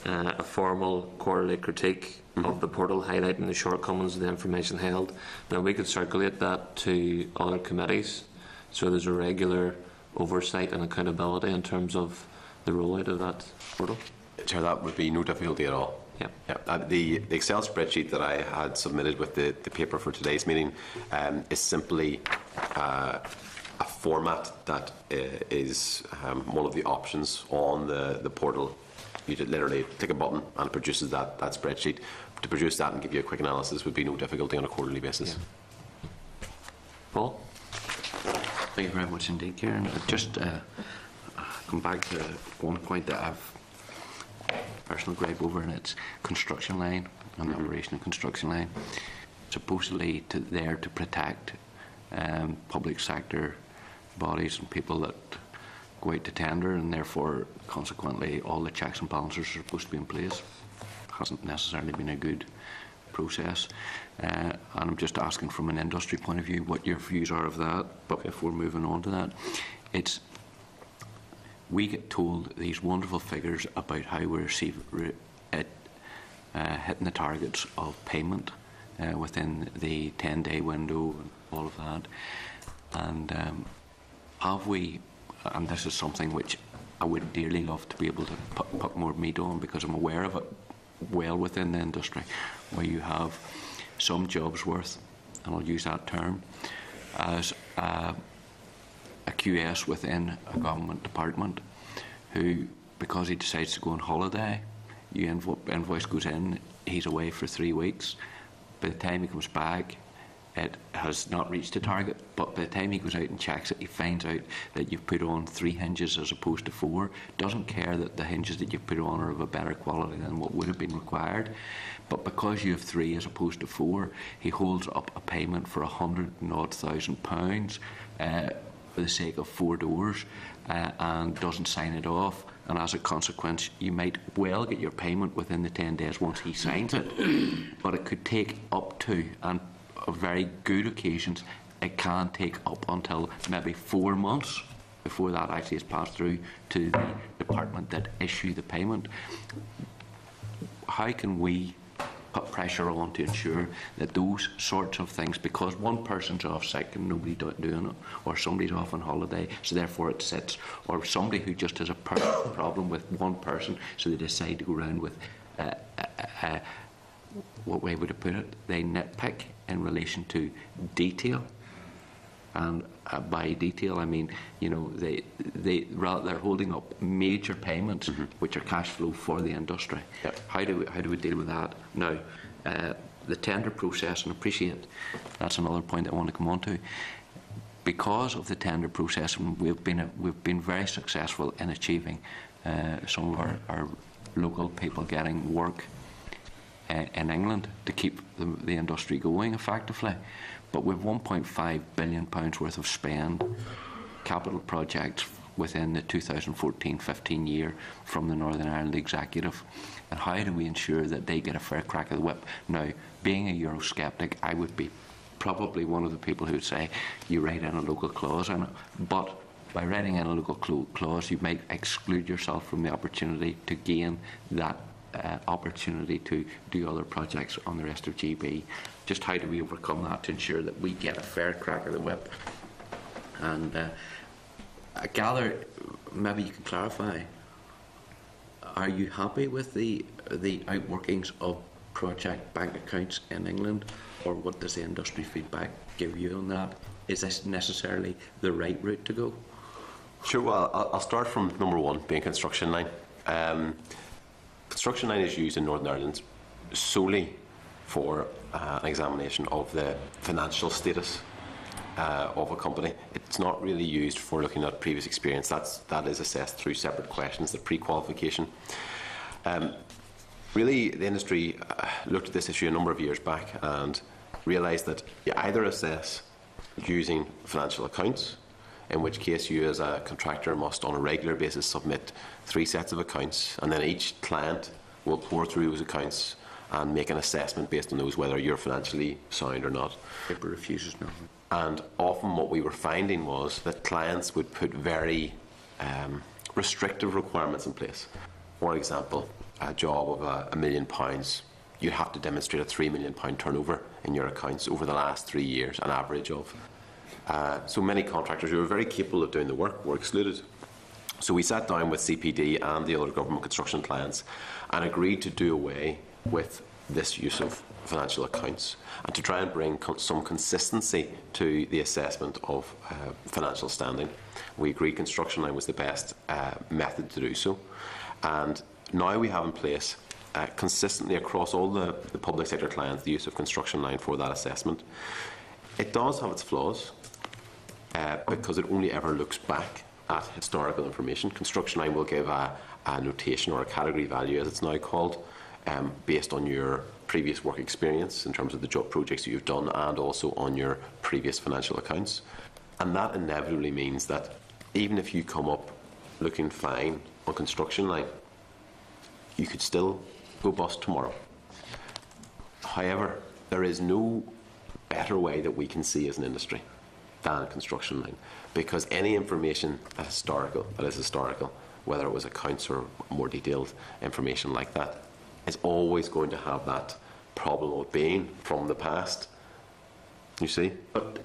a formal quarterly critique of the portal highlighting the shortcomings of the information held. Then we could circulate that to other committees, so there's a regular oversight and accountability in terms of the rollout of that portal. Chair, that would be no difficulty at all. Yeah. The Excel spreadsheet that I had submitted with the paper for today's meeting is simply a format that is one of the options on the portal. You just literally click a button and it produces that spreadsheet. To produce that and give you a quick analysis would be no difficulty on a quarterly basis. Yeah. Paul? Thank you very much indeed, Kieran. Just come back to one point that I've personal gripe over, and it's construction line and the operation of construction line. Supposedly there to protect public sector bodies and people that go out to tender, and therefore consequently all the checks and balances are supposed to be in place. Hasn't necessarily been a good process, and I'm just asking from an industry point of view what your views are of that. But if we're moving on to that, we get told these wonderful figures about how we're hitting the targets of payment within the 10-day window and all of that, and have we, and this is something which I would dearly love to be able to put more meat on, because I'm aware of it well within the industry, where you have some jobs worth, and I'll use that term, as a QS within a government department who, because he decides to go on holiday, invoice goes in, he's away for 3 weeks. By the time he comes back, it has not reached the target, but by the time he goes out and checks it, he finds out that you've put on 3 hinges as opposed to 4. Doesn't care that the hinges that you've put on are of a better quality than what would have been required, but because you have 3 as opposed to 4, he holds up a payment for £100,000 for the sake of 4 doors and doesn't sign it off. And as a consequence, you might well get your payment within the 10 days once he signs it, but it could take up to, and on very good occasions, it can take up until maybe 4 months before that actually is passed through to the department that issue the payment. How can we put pressure on to ensure that those sorts of things, because one person's off sick and nobody's doing it, or somebody's off on holiday, so therefore it sits, or somebody who just has a personal problem with one person, so they decide to go around with what way would I put it? They nitpick in relation to detail, and by detail I mean, they're holding up major payments which are cash flow for the industry. Yep. How do we deal with that? Now, the tender process, and appreciate that's another point I want to come on to. Because of the tender process, we've been very successful in achieving some of our local people getting work in England to keep the industry going effectively. But with £1.5 billion worth of spend, capital projects within the 2014-15 year from the Northern Ireland Executive, and how do we ensure that they get a fair crack of the whip? Now, being a Eurosceptic, I would be probably one of the people who would say you write in a local clause in it, but by writing in a local clause you might exclude yourself from the opportunity to gain that opportunity to do other projects on the rest of GB. Just how do we overcome that to ensure that we get a fair crack of the whip? And I gather, maybe you can clarify, are you happy with the outworkings of project bank accounts in England, or what does the industry feedback give you on that? Is this necessarily the right route to go? Sure, well, I'll start from number one, being construction line. Construction line is used in Northern Ireland solely for an examination of the financial status of a company. It's not really used for looking at previous experience. That is assessed through separate questions, the pre-qualification. Really, the industry looked at this issue a number of years back and realised that you either assess using financial accounts, in which case you as a contractor must on a regular basis submit 3 sets of accounts, and then each client will pour through those accounts and make an assessment based on those, whether you're financially sound or not. Paper refuses now. And often what we were finding was that clients would put very restrictive requirements in place. For example, a job of £1 million, you'd have to demonstrate a £3 million turnover in your accounts over the last 3 years, an average of. So many contractors who were very capable of doing the work were excluded. So we sat down with CPD and the other government construction clients and agreed to do away with this use of financial accounts and to try and bring some consistency to the assessment of financial standing. We agreed construction line was the best method to do so, and now we have in place consistently across all the public sector clients the use of construction line for that assessment. It does have its flaws because it only ever looks back at historical information. Construction line will give a notation or a category value, as it's now called, based on your previous work experience in terms of the job projects that you've done and also on your previous financial accounts. And that inevitably means that even if you come up looking fine on construction line, you could still go bust tomorrow. However, there is no better way that we can see as an industry than a construction line, because any information that is historical, whether it was accounts or more detailed information like that, is always going to have that problem of being from the past. You see? But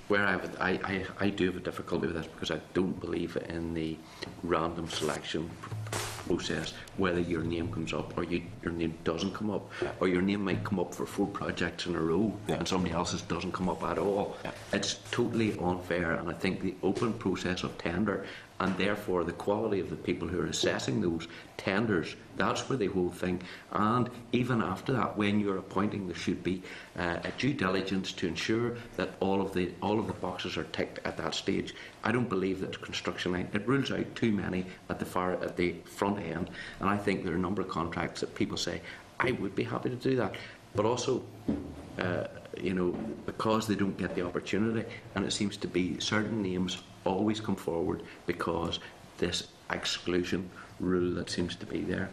where I do have a difficulty with this, because I don't believe in the random selection process, whether your name comes up or your name doesn't come up, or your name might come up for 4 projects in a row and somebody else's doesn't come up at all. It's totally unfair, and I think the open process of tender, and therefore the quality of the people who are assessing those tenders, that's where the whole thing. And even after that, when you're appointing, there should be a due diligence to ensure that all of the boxes are ticked at that stage. I don't believe that construction line, it rules out too many at the front end, and I think there are a number of contracts that people say, I would be happy to do that, but also because they don't get the opportunity, and it seems to be certain names always come forward because this exclusion rule that seems to be there.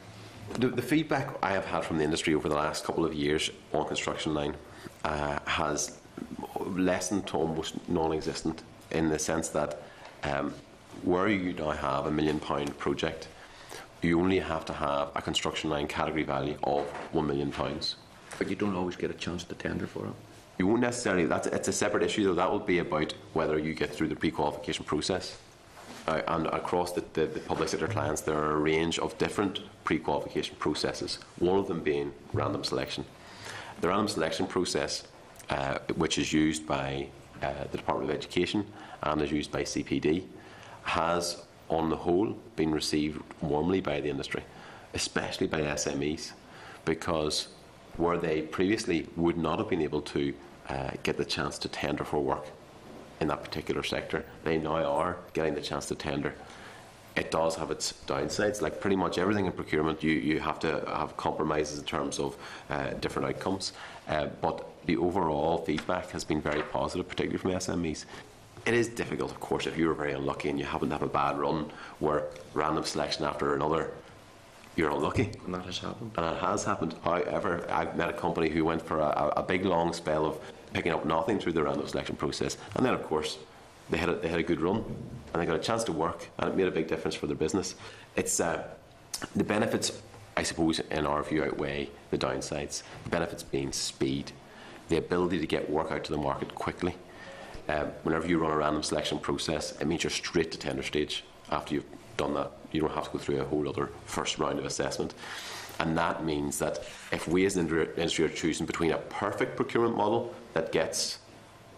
The feedback I have had from the industry over the last couple of years on construction line has lessened to almost non-existent, in the sense that where you now have £1 million project, you only have to have a construction line category value of £1 million. But you don't always get a chance to tender for it. You won't necessarily. It's a separate issue, though. That will be about whether you get through the pre-qualification process. And across the public sector clients, there are a range of different pre-qualification processes, one of them being random selection. The random selection process, which is used by the Department of Education and is used by CPD, has, on the whole, been received warmly by the industry, especially by SMEs, because where they previously would not have been able to get the chance to tender for work in that particular sector, they now are getting the chance to tender. It does have its downsides. Like pretty much everything in procurement, you have to have compromises in terms of different outcomes, but the overall feedback has been very positive, particularly from SMEs. It is difficult, of course, if you were very unlucky and you happen to have a bad run where random selection after another, you're unlucky. And that has happened. And it has happened. However, I've met a company who went for a big long spell of picking up nothing through the random selection process, and then of course they had a good run and they got a chance to work, and it made a big difference for their business. It's the benefits, I suppose, in our view, outweigh the downsides. The benefits being speed, the ability to get work out to the market quickly. Whenever you run a random selection process, it means you're straight to tender stage after you've done that. You don't have to go through a whole other first round of assessment. And that means that if we as an industry are choosing between a perfect procurement model that gets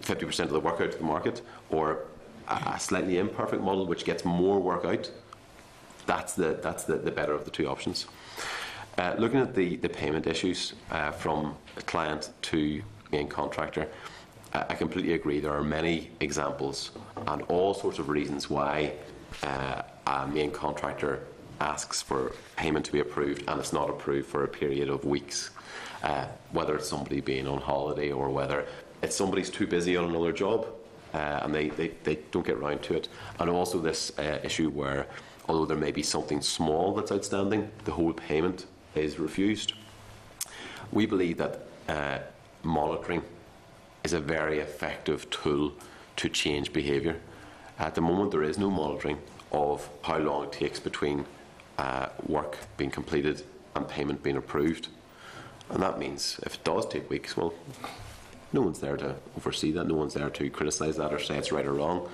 50% of the work out to the market, or a slightly imperfect model which gets more work out, that's the better of the two options. Looking at the payment issues from client to main contractor, I completely agree. There are many examples and all sorts of reasons why a main contractor asks for payment to be approved and it's not approved for a period of weeks. Whether it's somebody being on holiday or whether it's somebody's too busy on another job and they don't get round to it. And also this issue where, although there may be something small that's outstanding, the whole payment is refused. We believe that monitoring is a very effective tool to change behaviour. At the moment, there is no monitoring of how long it takes between work being completed and payment being approved. And that means if it does take weeks, well, no one's there to oversee that, no one's there to criticise that or say it's right or wrong.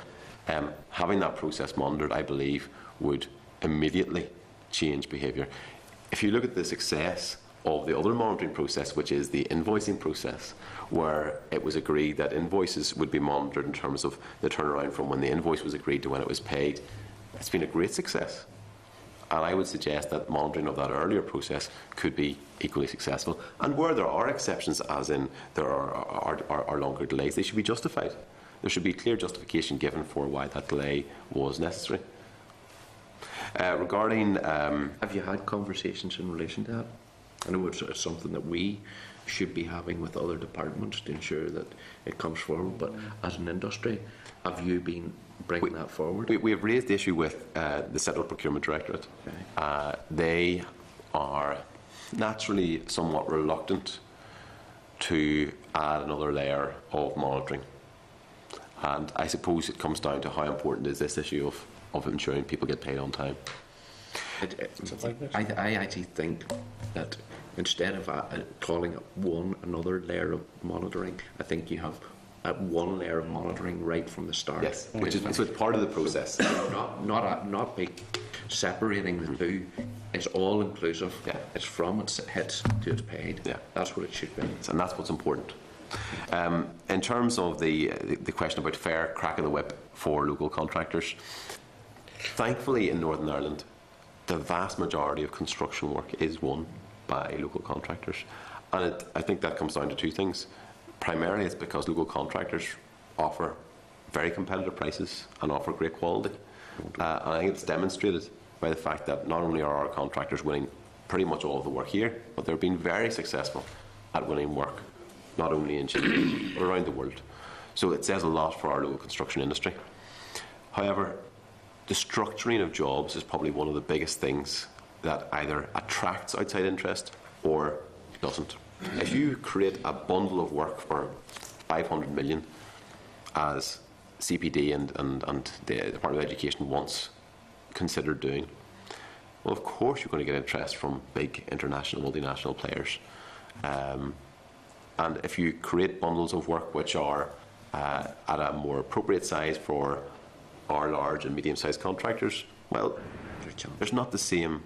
Having that process monitored, I believe, would immediately change behaviour. If you look at the success of the other monitoring process, which is the invoicing process, where it was agreed that invoices would be monitored in terms of the turnaround from when the invoice was agreed to when it was paid, it's been a great success. And I would suggest that monitoring of that earlier process could be equally successful. And where there are exceptions, as in there are longer delays, they should be justified. There should be clear justification given for why that delay was necessary. Regarding... Have you had conversations in relation to that? I know it's something that we should be having with other departments to ensure that it comes forward, but as an industry, have you been bringing that forward? We have raised the issue with the Central Procurement Directorate. Okay. They are naturally somewhat reluctant to add another layer of monitoring. And I suppose it comes down to how important is this issue of ensuring people get paid on time. I actually think that instead of calling it another layer of monitoring, I think you have one layer of monitoring right from the start. Yes, which is part of the process. not be separating the two. It's all inclusive. Yeah. It's from its hits to its paid. Yeah. That's what it should be. And that's what's important. In terms of the question about fair crack of the whip for local contractors, thankfully in Northern Ireland, the vast majority of construction work is won by local contractors. And I think that comes down to two things. Primarily, it's because local contractors offer very competitive prices and offer great quality. And I think it's demonstrated by the fact that not only are our contractors winning pretty much all of the work here, but they're being very successful at winning work, not only in Chile, but around the world. So it says a lot for our local construction industry. However, the structuring of jobs is probably one of the biggest things that either attracts outside interest or doesn't. If you create a bundle of work for 500 million, as CPD and the Department of Education once considered doing, well, of course you're going to get interest from big international, multinational players. And if you create bundles of work which are at a more appropriate size for our large and medium-sized contractors, well, there's not the same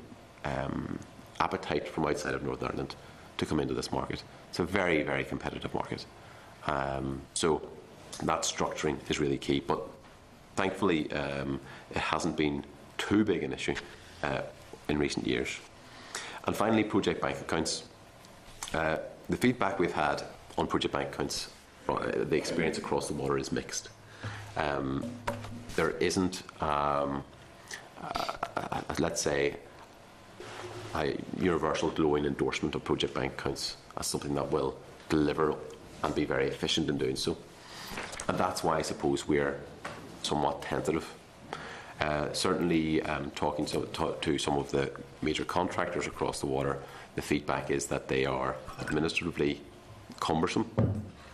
appetite from outside of Northern Ireland to come into this market. It's a very, very competitive market. So that structuring is really key. But thankfully, it hasn't been too big an issue in recent years. And finally, project bank accounts. The feedback we've had on project bank accounts, the experience across the water is mixed. There isn't, let's say, a universal glowing endorsement of project bank accounts as something that will deliver and be very efficient in doing so. And that's why I suppose we're somewhat tentative. Certainly, talking to some of the major contractors across the water, the feedback is that they are administratively cumbersome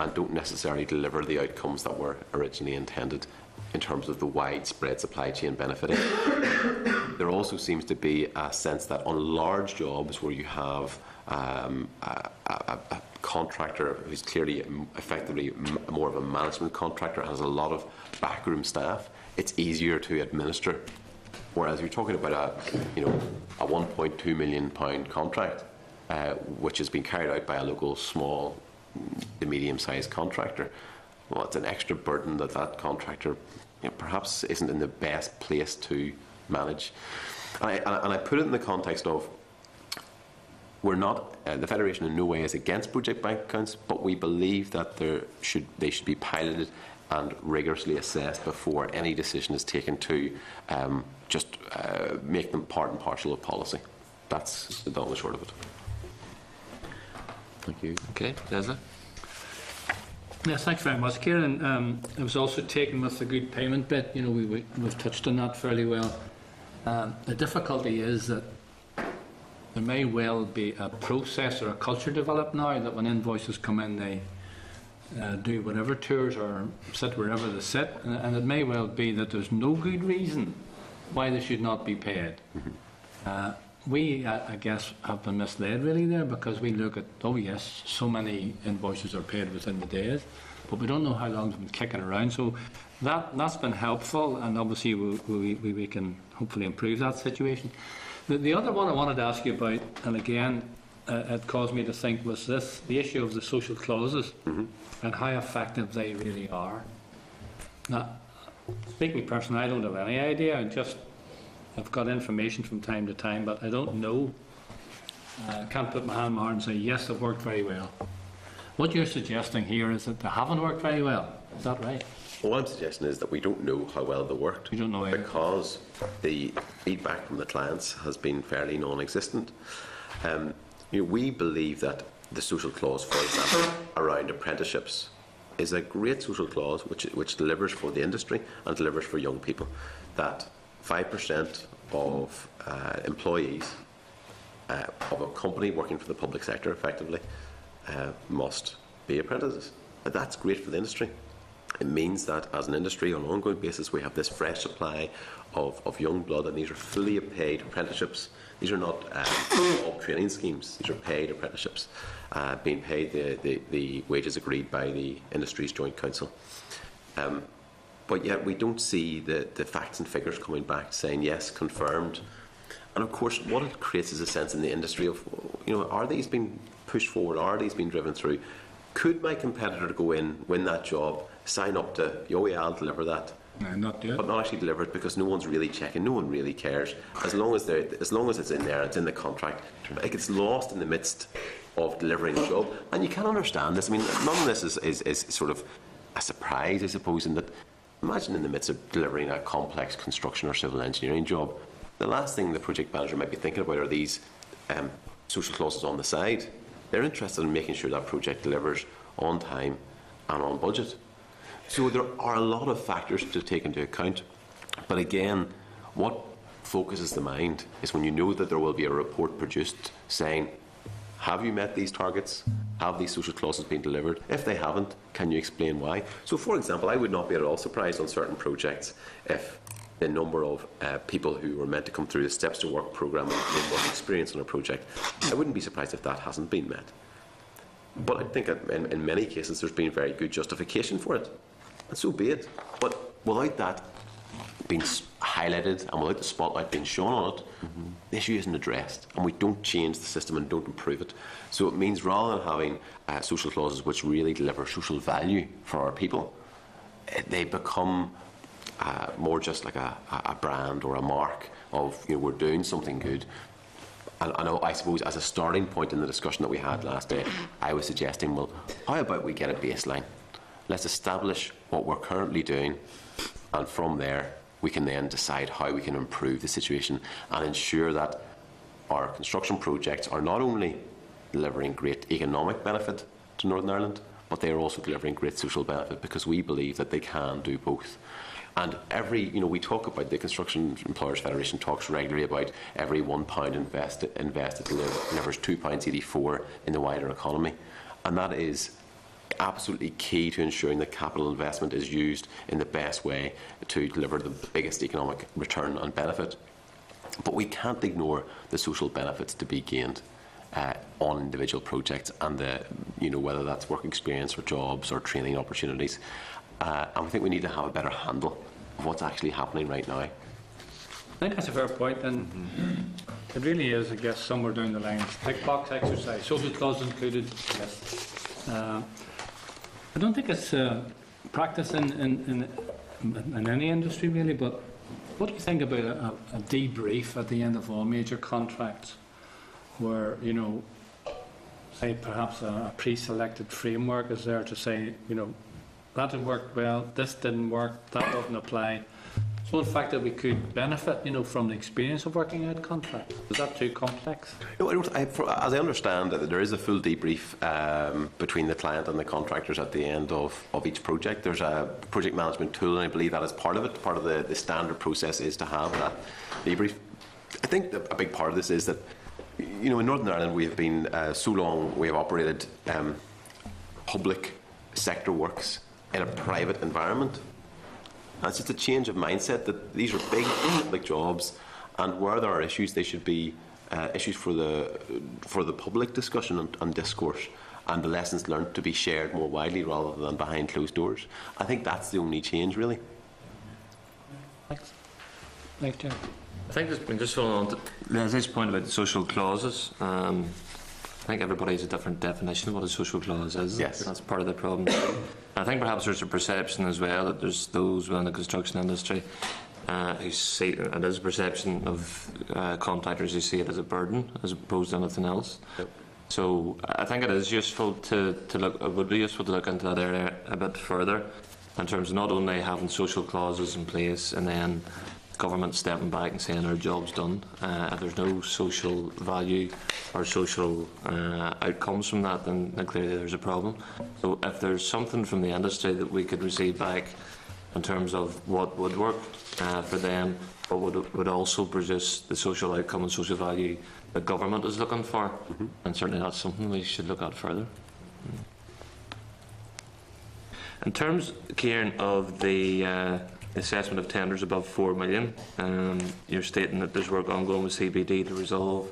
and don't necessarily deliver the outcomes that were originally intended in terms of the widespread supply chain benefiting. There also seems to be a sense that on large jobs where you have a contractor who's clearly effectively more of a management contractor and has a lot of backroom staff, it's easier to administer. Whereas you're talking about a £1.2 million contract, which has been carried out by a local small to medium-sized contractor, well, it's an extra burden that contractor perhaps isn't in the best place to manage. And I put it in the context of, we're not, the Federation in no way is against project bank accounts, but we believe that they should be piloted and rigorously assessed before any decision is taken to just make them part and parcel of policy. That's the long and short of it. Thank you. Okay, Leslie? Yes, thanks very much, Kieran. It was also taken with the good payment bit. You know, we've touched on that fairly well. The difficulty is that there may well be a process or a culture developed now that when invoices come in, they do whatever tours or sit wherever they sit, and it may well be that there's no good reason why they should not be paid. We, I guess, have been misled really there, because we look at, oh yes, so many invoices are paid within the days, but we don't know how long it's been kicking around. So that's been helpful, and obviously we can hopefully improve that situation. The other one I wanted to ask you about, and again, it caused me to think, was the issue of the social clauses and how effective they really are. Now, speaking personally, I don't have any idea. I've got information from time to time, but I don't know. I can't put my hand on my heart and say, yes, they've worked very well. What you're suggesting here is that they haven't worked very well. Is that right? What I'm suggesting is that we don't know how well they worked. You don't know either. Because the feedback from the clients has been fairly non-existent. We believe that the social clause, for example, around apprenticeships is a great social clause which delivers for the industry and delivers for young people. That 5% of employees of a company working for the public sector effectively must be apprentices. That's great for the industry. It means that as an industry on an ongoing basis we have this fresh supply of young blood, and these are fully paid apprenticeships. These are not all training schemes. These are paid apprenticeships being paid the wages agreed by the industry's joint council. But yet we don't see the facts and figures coming back saying yes, confirmed. And of course what it creates is a sense in the industry of, are these being pushed forward, are these being driven through? Could my competitor go in, win that job, sign up to, yeah, I'll deliver that, not yet, but not actually deliver it because no one's really checking, no one really cares. As long as it's in there, it's in the contract, it gets lost in the midst of delivering the job. And you can understand this. I mean, none of this is sort of a surprise, I suppose, in that imagine in the midst of delivering a complex construction or civil engineering job, the last thing the project manager might be thinking about are these social clauses on the side. They're interested in making sure that project delivers on time and on budget. So there are a lot of factors to take into account. But again, what focuses the mind is when you know that there will be a report produced saying, have you met these targets? Have these social clauses been delivered? If they haven't, can you explain why? So for example, I would not be at all surprised on certain projects if the number of people who were meant to come through the Steps to Work programme and work experience on a project, I wouldn't be surprised if that hasn't been met. But I think in many cases there's been very good justification for it, and so be it. But without that being highlighted and without the spotlight being shone on it, the issue isn't addressed, and we don't change the system and don't improve it. So it means rather than having social clauses which really deliver social value for our people, they become more just like a brand or a mark of, we're doing something good. And I suppose as a starting point in the discussion that we had last day, I was suggesting, well, how about we get a baseline? Let's establish what we're currently doing, and from there we can then decide how we can improve the situation and ensure that our construction projects are not only delivering great economic benefit to Northern Ireland, but they are also delivering great social benefit, because we believe that they can do both. And we talk about, the Construction Employers Federation talks regularly about every £1 invested delivers £2.84 in the wider economy. And that is absolutely key to ensuring that capital investment is used in the best way to deliver the biggest economic return and benefit. But we can't ignore the social benefits to be gained on individual projects, and whether that's work experience or jobs or training opportunities. And I think we need to have a better handle of what's actually happening right now. I think that's a fair point, and it really is, I guess, somewhere down the line. Tick box exercise, social clause included, yes. I don't think it's practice in in any industry really, but what do you think about a debrief at the end of all major contracts where, you know, say perhaps a pre-selected framework is there to say, you know, that worked well, this didn't work, that doesn't apply. So in fact that we could benefit, you know, from the experience of working out contracts. Is that too complex? No, as I understand it, there is a full debrief between the client and the contractors at the end of each project. There's a project management tool, and I believe that is part of it. Part of the standard process is to have that debrief. I think that a big part of this is that, you know, in Northern Ireland we have been so long, we have operated public sector works in a private environment. And it's just a change of mindset that these are big public jobs, and where there are issues, they should be issues for the public discussion and discourse, and the lessons learned to be shared more widely rather than behind closed doors. I think that's the only change, really. Thanks. Thanks, Chair. I think just following on to Leslie's point about the social clauses, I think everybody has a different definition of what a social clause is. Yes. That's part of the problem. I think perhaps there's a perception as well that there's those within the construction industry who see it as a perception of contractors who see it as a burden as opposed to anything else. Yep. So I think it is useful to look. It would be useful to look into that area a bit further in terms of not only having social clauses in place and then government stepping back and saying our job's done. If there's no social value or social outcomes from that, then clearly there's a problem. So if there's something from the industry that we could receive back in terms of what would work for them, but would also produce the social outcome and social value the government is looking for, and certainly that's something we should look at further. In terms, Kieran, of the assessment of tenders above 4 million, you're stating that there's work ongoing with CBD to resolve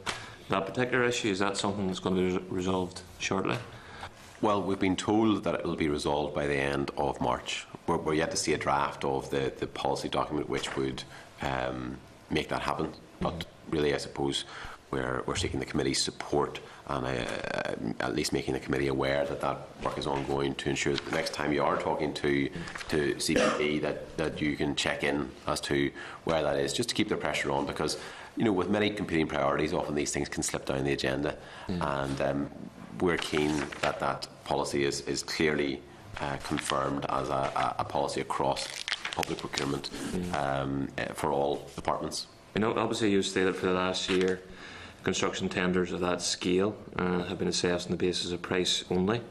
that particular issue. Is that something that's going to be resolved shortly? Well, we've been told that it will be resolved by the end of March. We're yet to see a draft of the policy document which would make that happen. But really, I suppose we're seeking the committee's support and at least making the committee aware that that work is ongoing to ensure that the next time you are talking to CBD that you can check in as to where that is, just to keep the pressure on, because, you know, with many competing priorities, often these things can slip down the agenda, and we're keen that that policy is clearly confirmed as a policy across public procurement for all departments. You know, obviously you stated for the last year construction tenders of that scale have been assessed on the basis of price only.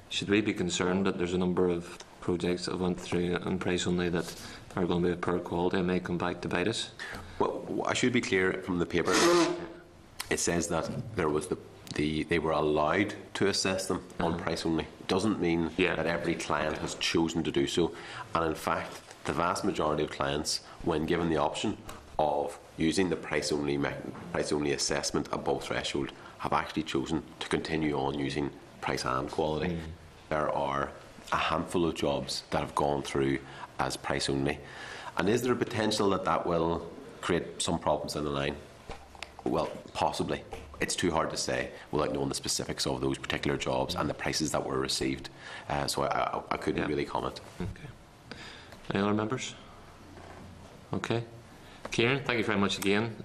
Should we be concerned that there's a number of projects that went through on price only that are going to be of poor quality and may come back to bite us? Well, I should be clear from the paper. It says that there was they were allowed to assess them on price only. It doesn't mean that every client has chosen to do so. And in fact, the vast majority of clients, when given the option of using the price only assessment above threshold, have actually chosen to continue on using price and quality. There are a handful of jobs that have gone through as price only. And is there a potential that that will create some problems down the line? Well, possibly. It's too hard to say without knowing the specifics of those particular jobs and the prices that were received. So I couldn't really comment. Okay. Any other members? Okay. Kieran, thank you very much again.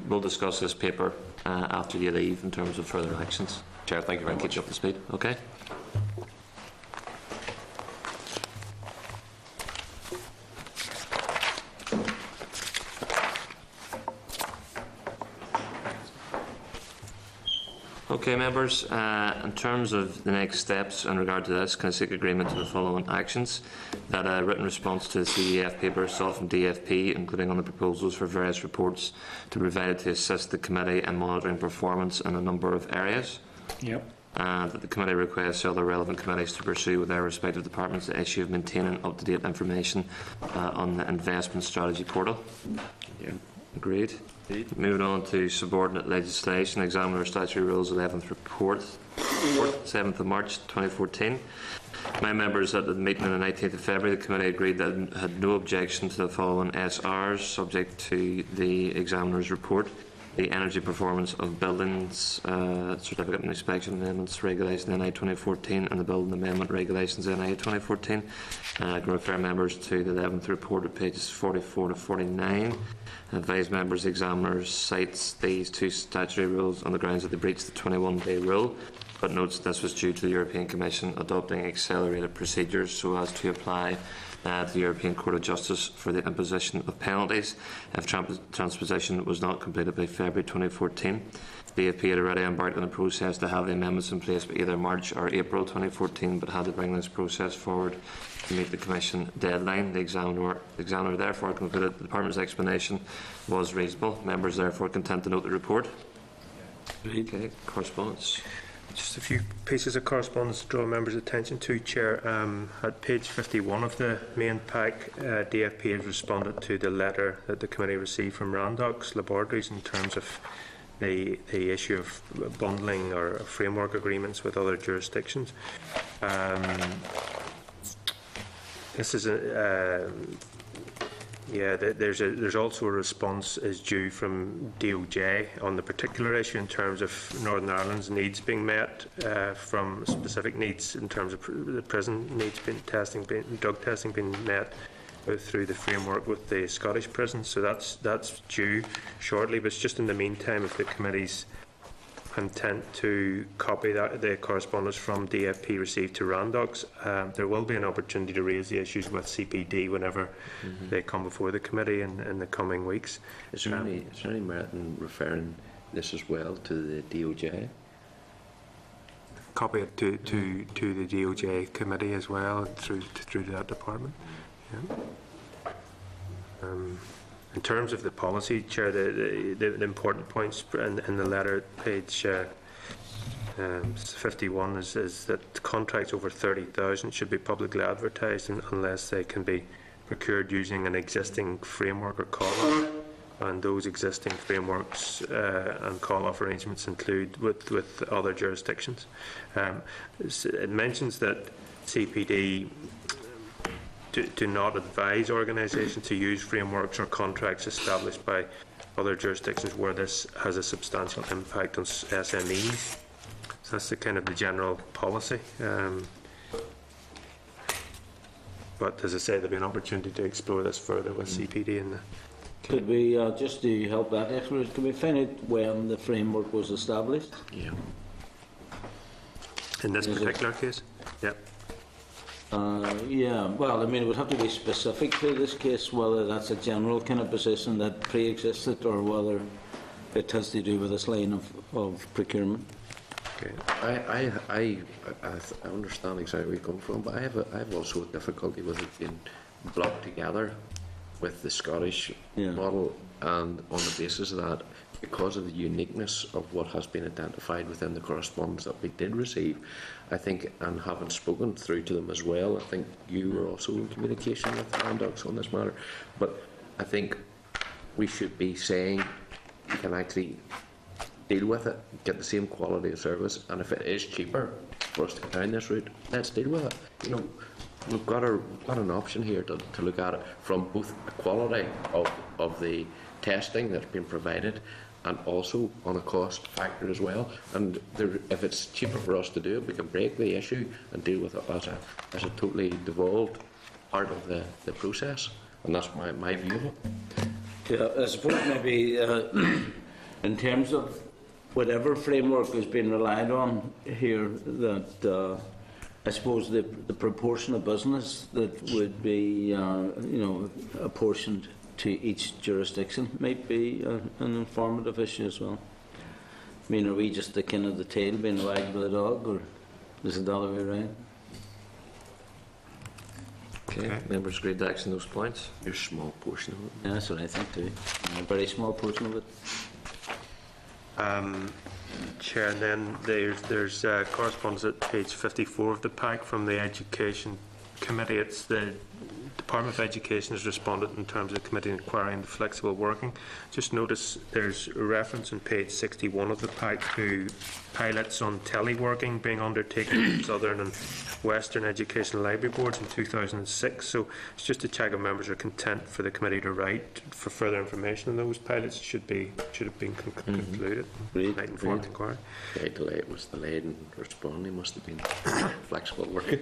We'll discuss this paper after you leave in terms of further actions. Chair, thank you very much. Keep you up to speed. Okay. Okay, members, in terms of the next steps in regard to this, can I seek agreement to the following actions? That a written response to the CEF paper sought from DFP, including on the proposals for various reports, to be provided to assist the committee in monitoring performance in a number of areas. Yep. That the committee requests other relevant committees to pursue with their respective departments the issue of maintaining up-to-date information on the investment strategy portal. Yeah. Agreed. Moving on to subordinate legislation, Examiner Statutory Rules 11th report, 7th of March 2014. My members at the meeting on the 19th of February, the committee agreed that it had no objection to the following SRs subject to the Examiner's report. the energy performance of buildings certificate and inspection amendments regulation NI 2014 and the building amendment regulations NI 2014. I can refer members to the 11th report at pages 44 to 49. Advise members the examiners cites these two statutory rules on the grounds that they breached the 21-day rule, but notes that this was due to the European Commission adopting accelerated procedures so as to apply to the European Court of Justice for the imposition of penalties if transposition was not completed by February 2014. The DFP had already embarked on a process to have the amendments in place by either March or April 2014, but had to bring this process forward to meet the Commission deadline. The examiner therefore concluded the Department's explanation was reasonable. Members therefore content to note the report. Okay, correspondence. Just a few pieces of correspondence to draw members' attention to, Chair. At page 51 of the main pack, DFP has responded to the letter that the committee received from Randox Laboratories in terms of the issue of bundling or framework agreements with other jurisdictions. This is there's also a response is due from DOJ on the particular issue in terms of Northern Ireland's needs being met from specific needs in terms of the prison needs drug testing being met through the framework with the Scottish prisons. So that's due shortly, but it's just in the meantime, if the committee's intent to copy the correspondence from DFP received to Randox, there will be an opportunity to raise the issues with CPD whenever they come before the committee in the coming weeks. Is there any merit in referring this as well to the DOJ? Copy it to the DOJ committee as well through that department. Yeah. In terms of the policy, Chair, the important points in the letter at page 51 is that contracts over 30,000 should be publicly advertised unless they can be procured using an existing framework or call-off. And those existing frameworks and call-off arrangements include with other jurisdictions. It mentions that CPD do not advise organisations to use frameworks or contracts established by other jurisdictions where this has a substantial impact on SMEs. So that's the kind of the general policy. But as I say, there'll be an opportunity to explore this further with CPD. Could we, just to help that exploration, can we find out when the framework was established? Yeah. In this particular case? Yep. Yeah, well, I mean, it would have to be specific to this case, whether that's a general kind of position that pre-existed or whether it has to do with this line of procurement. Okay. I understand exactly where you come from, but I have also a difficulty with it being blocked together with the Scottish model, and on the basis of that, because of the uniqueness of what has been identified within the correspondence that we did receive, I think, and having spoken through to them as well, I think you were also in communication with Randox on this matter, but I think we should be saying you can actually deal with it, get the same quality of service, and if it is cheaper for us to go down this route, let's deal with it. You know, we've got an option here to look at it from both the quality of the testing that's been provided and also on a cost factor as well. And if it's cheaper for us to do it, we can break the issue and deal with it as a totally devolved part of the process. And that's my view of it. Yeah, I suppose maybe in terms of whatever framework has been relied on here, that I suppose the proportion of business that would be apportioned to each jurisdiction might be an informative issue as well. I mean, are we just the kind of the tail being wagged by the dog, or is it the other way around? Okay, members agreed to action those points. There's a small portion of it. Yeah, that's what I think too. A very small portion of it. Chair, and then there's correspondence at page 54 of the pack from the Education Committee. It's the Department of Education has responded in terms of the committee inquiring into flexible working. Just notice there's a reference on page 61 of the pack to pilots on teleworking being undertaken in Southern and Western Education Library Boards in 2006. So it's just to check if members are content for the committee to write for further information on those pilots. Should have been concluded. Night informed inquiry. The delay was delayed in responding. Must have been flexible working.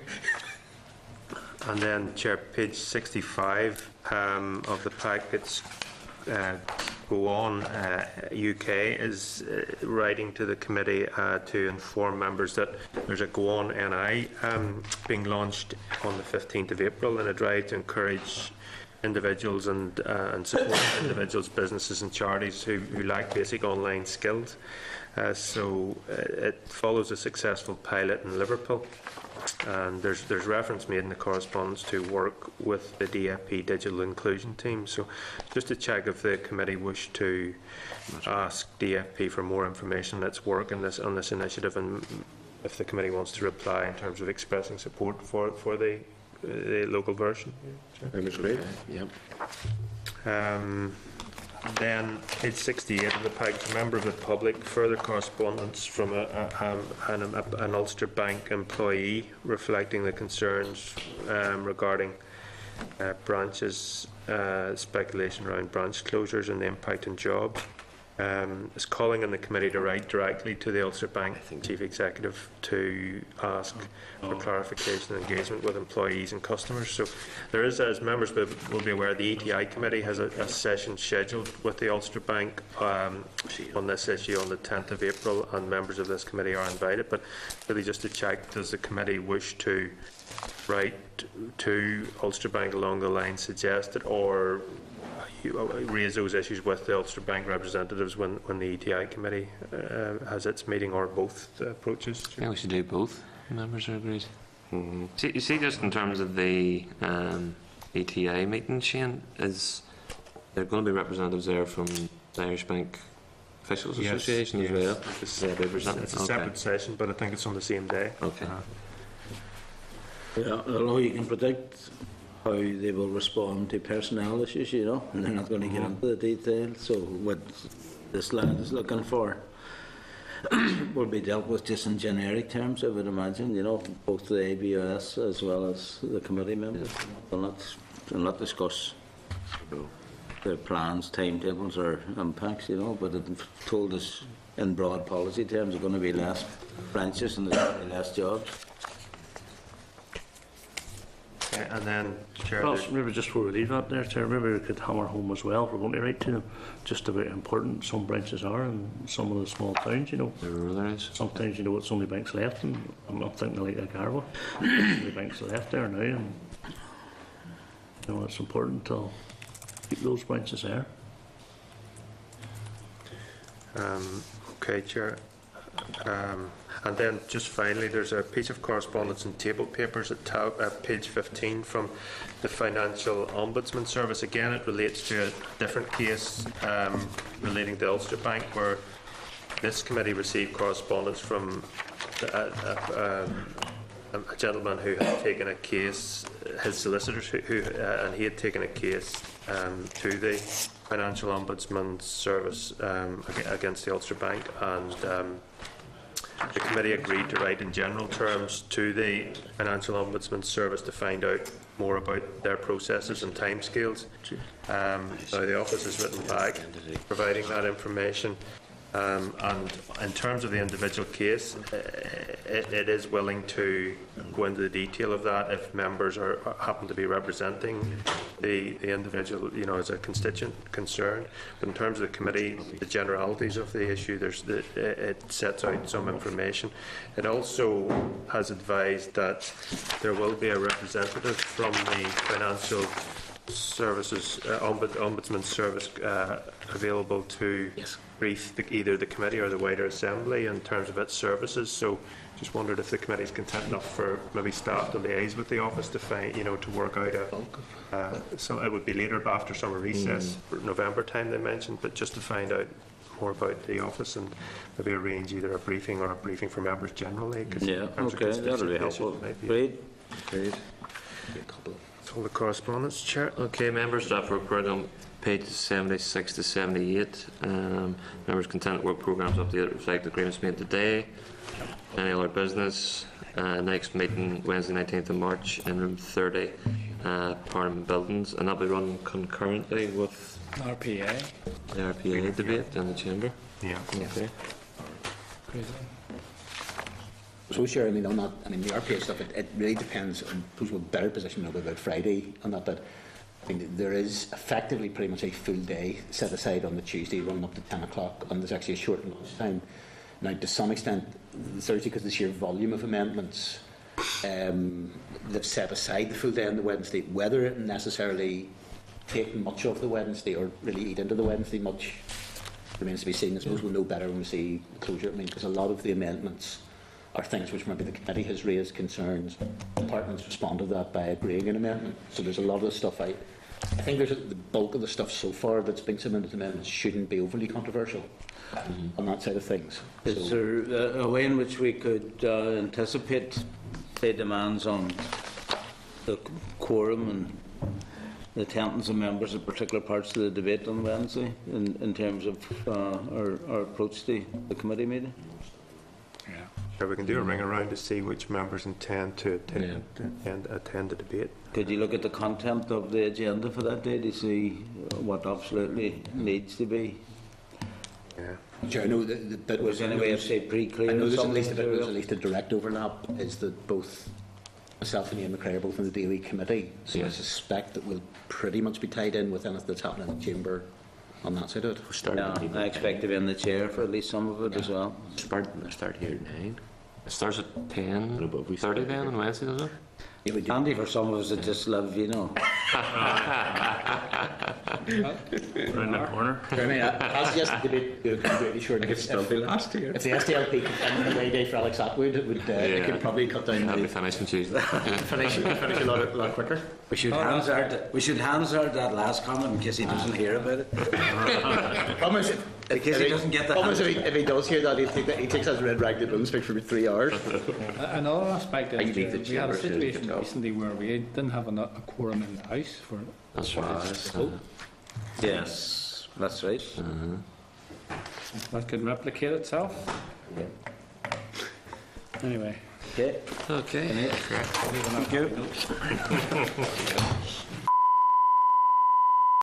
And then, Chair, page 65 of the packets, Go On UK is writing to the committee to inform members that there's a Go On NI being launched on the 15th of April in a drive to encourage individuals and support individuals, businesses and charities who lack basic online skills. So it follows a successful pilot in Liverpool. And there's reference made in the correspondence to work with the DFP Digital Inclusion team. So just to check if the committee wish to ask DFP for more information on its work on this initiative, and if the committee wants to reply in terms of expressing support for the local version. That's great. Yep. Then, page 68 of the package, a member of the public, further correspondence from an Ulster Bank employee reflecting the concerns regarding branches, speculation around branch closures and the impact on jobs. Is calling on the committee to write directly to the Ulster Bank Chief Executive to ask for clarification and engagement with employees and customers. So there is, as members will be aware, the ETI committee has a session scheduled with the Ulster Bank on this issue on the 10th of April, and members of this committee are invited. But really just to check, does the committee wish to write to Ulster Bank along the lines suggested, or raise those issues with the Ulster Bank representatives when the ETI committee has its meeting, or both approaches? I think we should do both. Members are agreed. You see, just in terms of the ETI meeting, Shane, is there going to be representatives there from the Irish Bank Officials Association as well? It's a separate session, but I think it's on the same day. Okay. Yeah, although you can predict how they will respond to personnel issues, you know, and they're not going to get into the details. So what this lad is looking for will be dealt with just in generic terms, I would imagine, you know, both the ABOS as well as the committee members. They'll not discuss their plans, timetables or impacts, you know, but they've told us in broad policy terms there's going to be less branches and there's going to be less jobs. And then, Chair, Ross, maybe just before we leave that there, Chair, maybe we could hammer home as well, if we're going to write to them, just about how important some branches are in some of the small towns, you know. There is. Sometimes, you know, it's only banks left, and I'm not thinking like Garwa. Only banks left there now, and, you know, it's important to keep those branches there. Okay, Chair. And then just finally, there's a piece of correspondence in table papers at page 15 from the Financial Ombudsman Service. Again, it relates to a different case relating to Ulster Bank, where this committee received correspondence from a gentleman who had taken a case, his solicitors, and he had taken a case to the Financial Ombudsman Service against the Ulster Bank, and the committee agreed to write in general terms to the Financial Ombudsman Service to find out more about their processes and timescales. Now the office has written back providing that information, and in terms of the individual case, it is willing to go into the detail of that if members happen to be representing the individual, you know, as a constituent concern. But in terms of the committee, the generalities of the issue, it sets out some information. It also has advised that there will be a representative from the Financial Services Ombudsman Service available to brief either the committee or the wider assembly in terms of its services. So just wondered if the committee is content enough for maybe staff to liaise with the office to find, you know, to work out so it would be later after summer recess, November time they mentioned, but just to find out more about the office and maybe arrange either a briefing or a briefing for members generally. Yeah, okay, that'll be helpful. Great. all the correspondence, Chair. Okay, members, staff work programme, pages 76 to 78. Members' content work programmes updated reflect agreements made today. Any other business? Next meeting Wednesday 19th of March in room 30, Parliament Buildings, and that'll be run concurrently with RPA. the RPA debate in the chamber. Yeah. Okay. So, sure, I mean, on that, I mean, the RPA stuff, it really depends on who's better position about Friday on that. But I mean, there is effectively pretty much a full day set aside on the Tuesday, running up to 10 o'clock, and there's actually a short lunch time. Now, to some extent, Thursday, because of the sheer volume of amendments, they've set aside the full day on the Wednesday. Whether it necessarily take much of the Wednesday or really eat into the Wednesday much remains to be seen. I suppose we'll know better when we see the closure. I mean, because a lot of the amendments are things which maybe the committee has raised concerns. Departments respond to that by agreeing an amendment. So there's a lot of the stuff I think there's the bulk of the stuff so far that's been submitted to amendments shouldn't be overly controversial on that side of things. Is there a way in which we could anticipate, say, demands on the quorum and the attendance of members of particular parts of the debate on Wednesday in terms of our approach to the committee meeting? Sure, we can do a ring around to see which members intend to attend the debate. Could you look at the content of the agenda for that day to see what absolutely needs to be? Yeah. Sure, I know the bit was any way of say pre-clear. I know there's at least a direct overlap. Is that both myself and Ian McCrae are both in the DOE committee, so I suspect that we'll pretty much be tied in with anything that's happening in the chamber on that side of it. Yeah, I expect to be in the chair for at least some of it as well. Start here at 9. It starts at 10:30 then on Wednesday, does it? Handy for some of us that just live, you know. Around the corner. I mean, as just the debate, really sure. I could still be last year. If the SDLP could find a way day for Alex Atwood, it would it could probably cut down. That'll be finished on Tuesday. finish a lot quicker. We should Hansard that last comment in case he doesn't hear about it. In case he doesn't get that. If he does hear that, he takes his red rag to bone speak for 3 hours. Another aspect is we had a situation recently where we didn't have a quorum in the House for. That's right. Yes, that's right. That could replicate itself. Anyway. Okay. Okay. Thank you.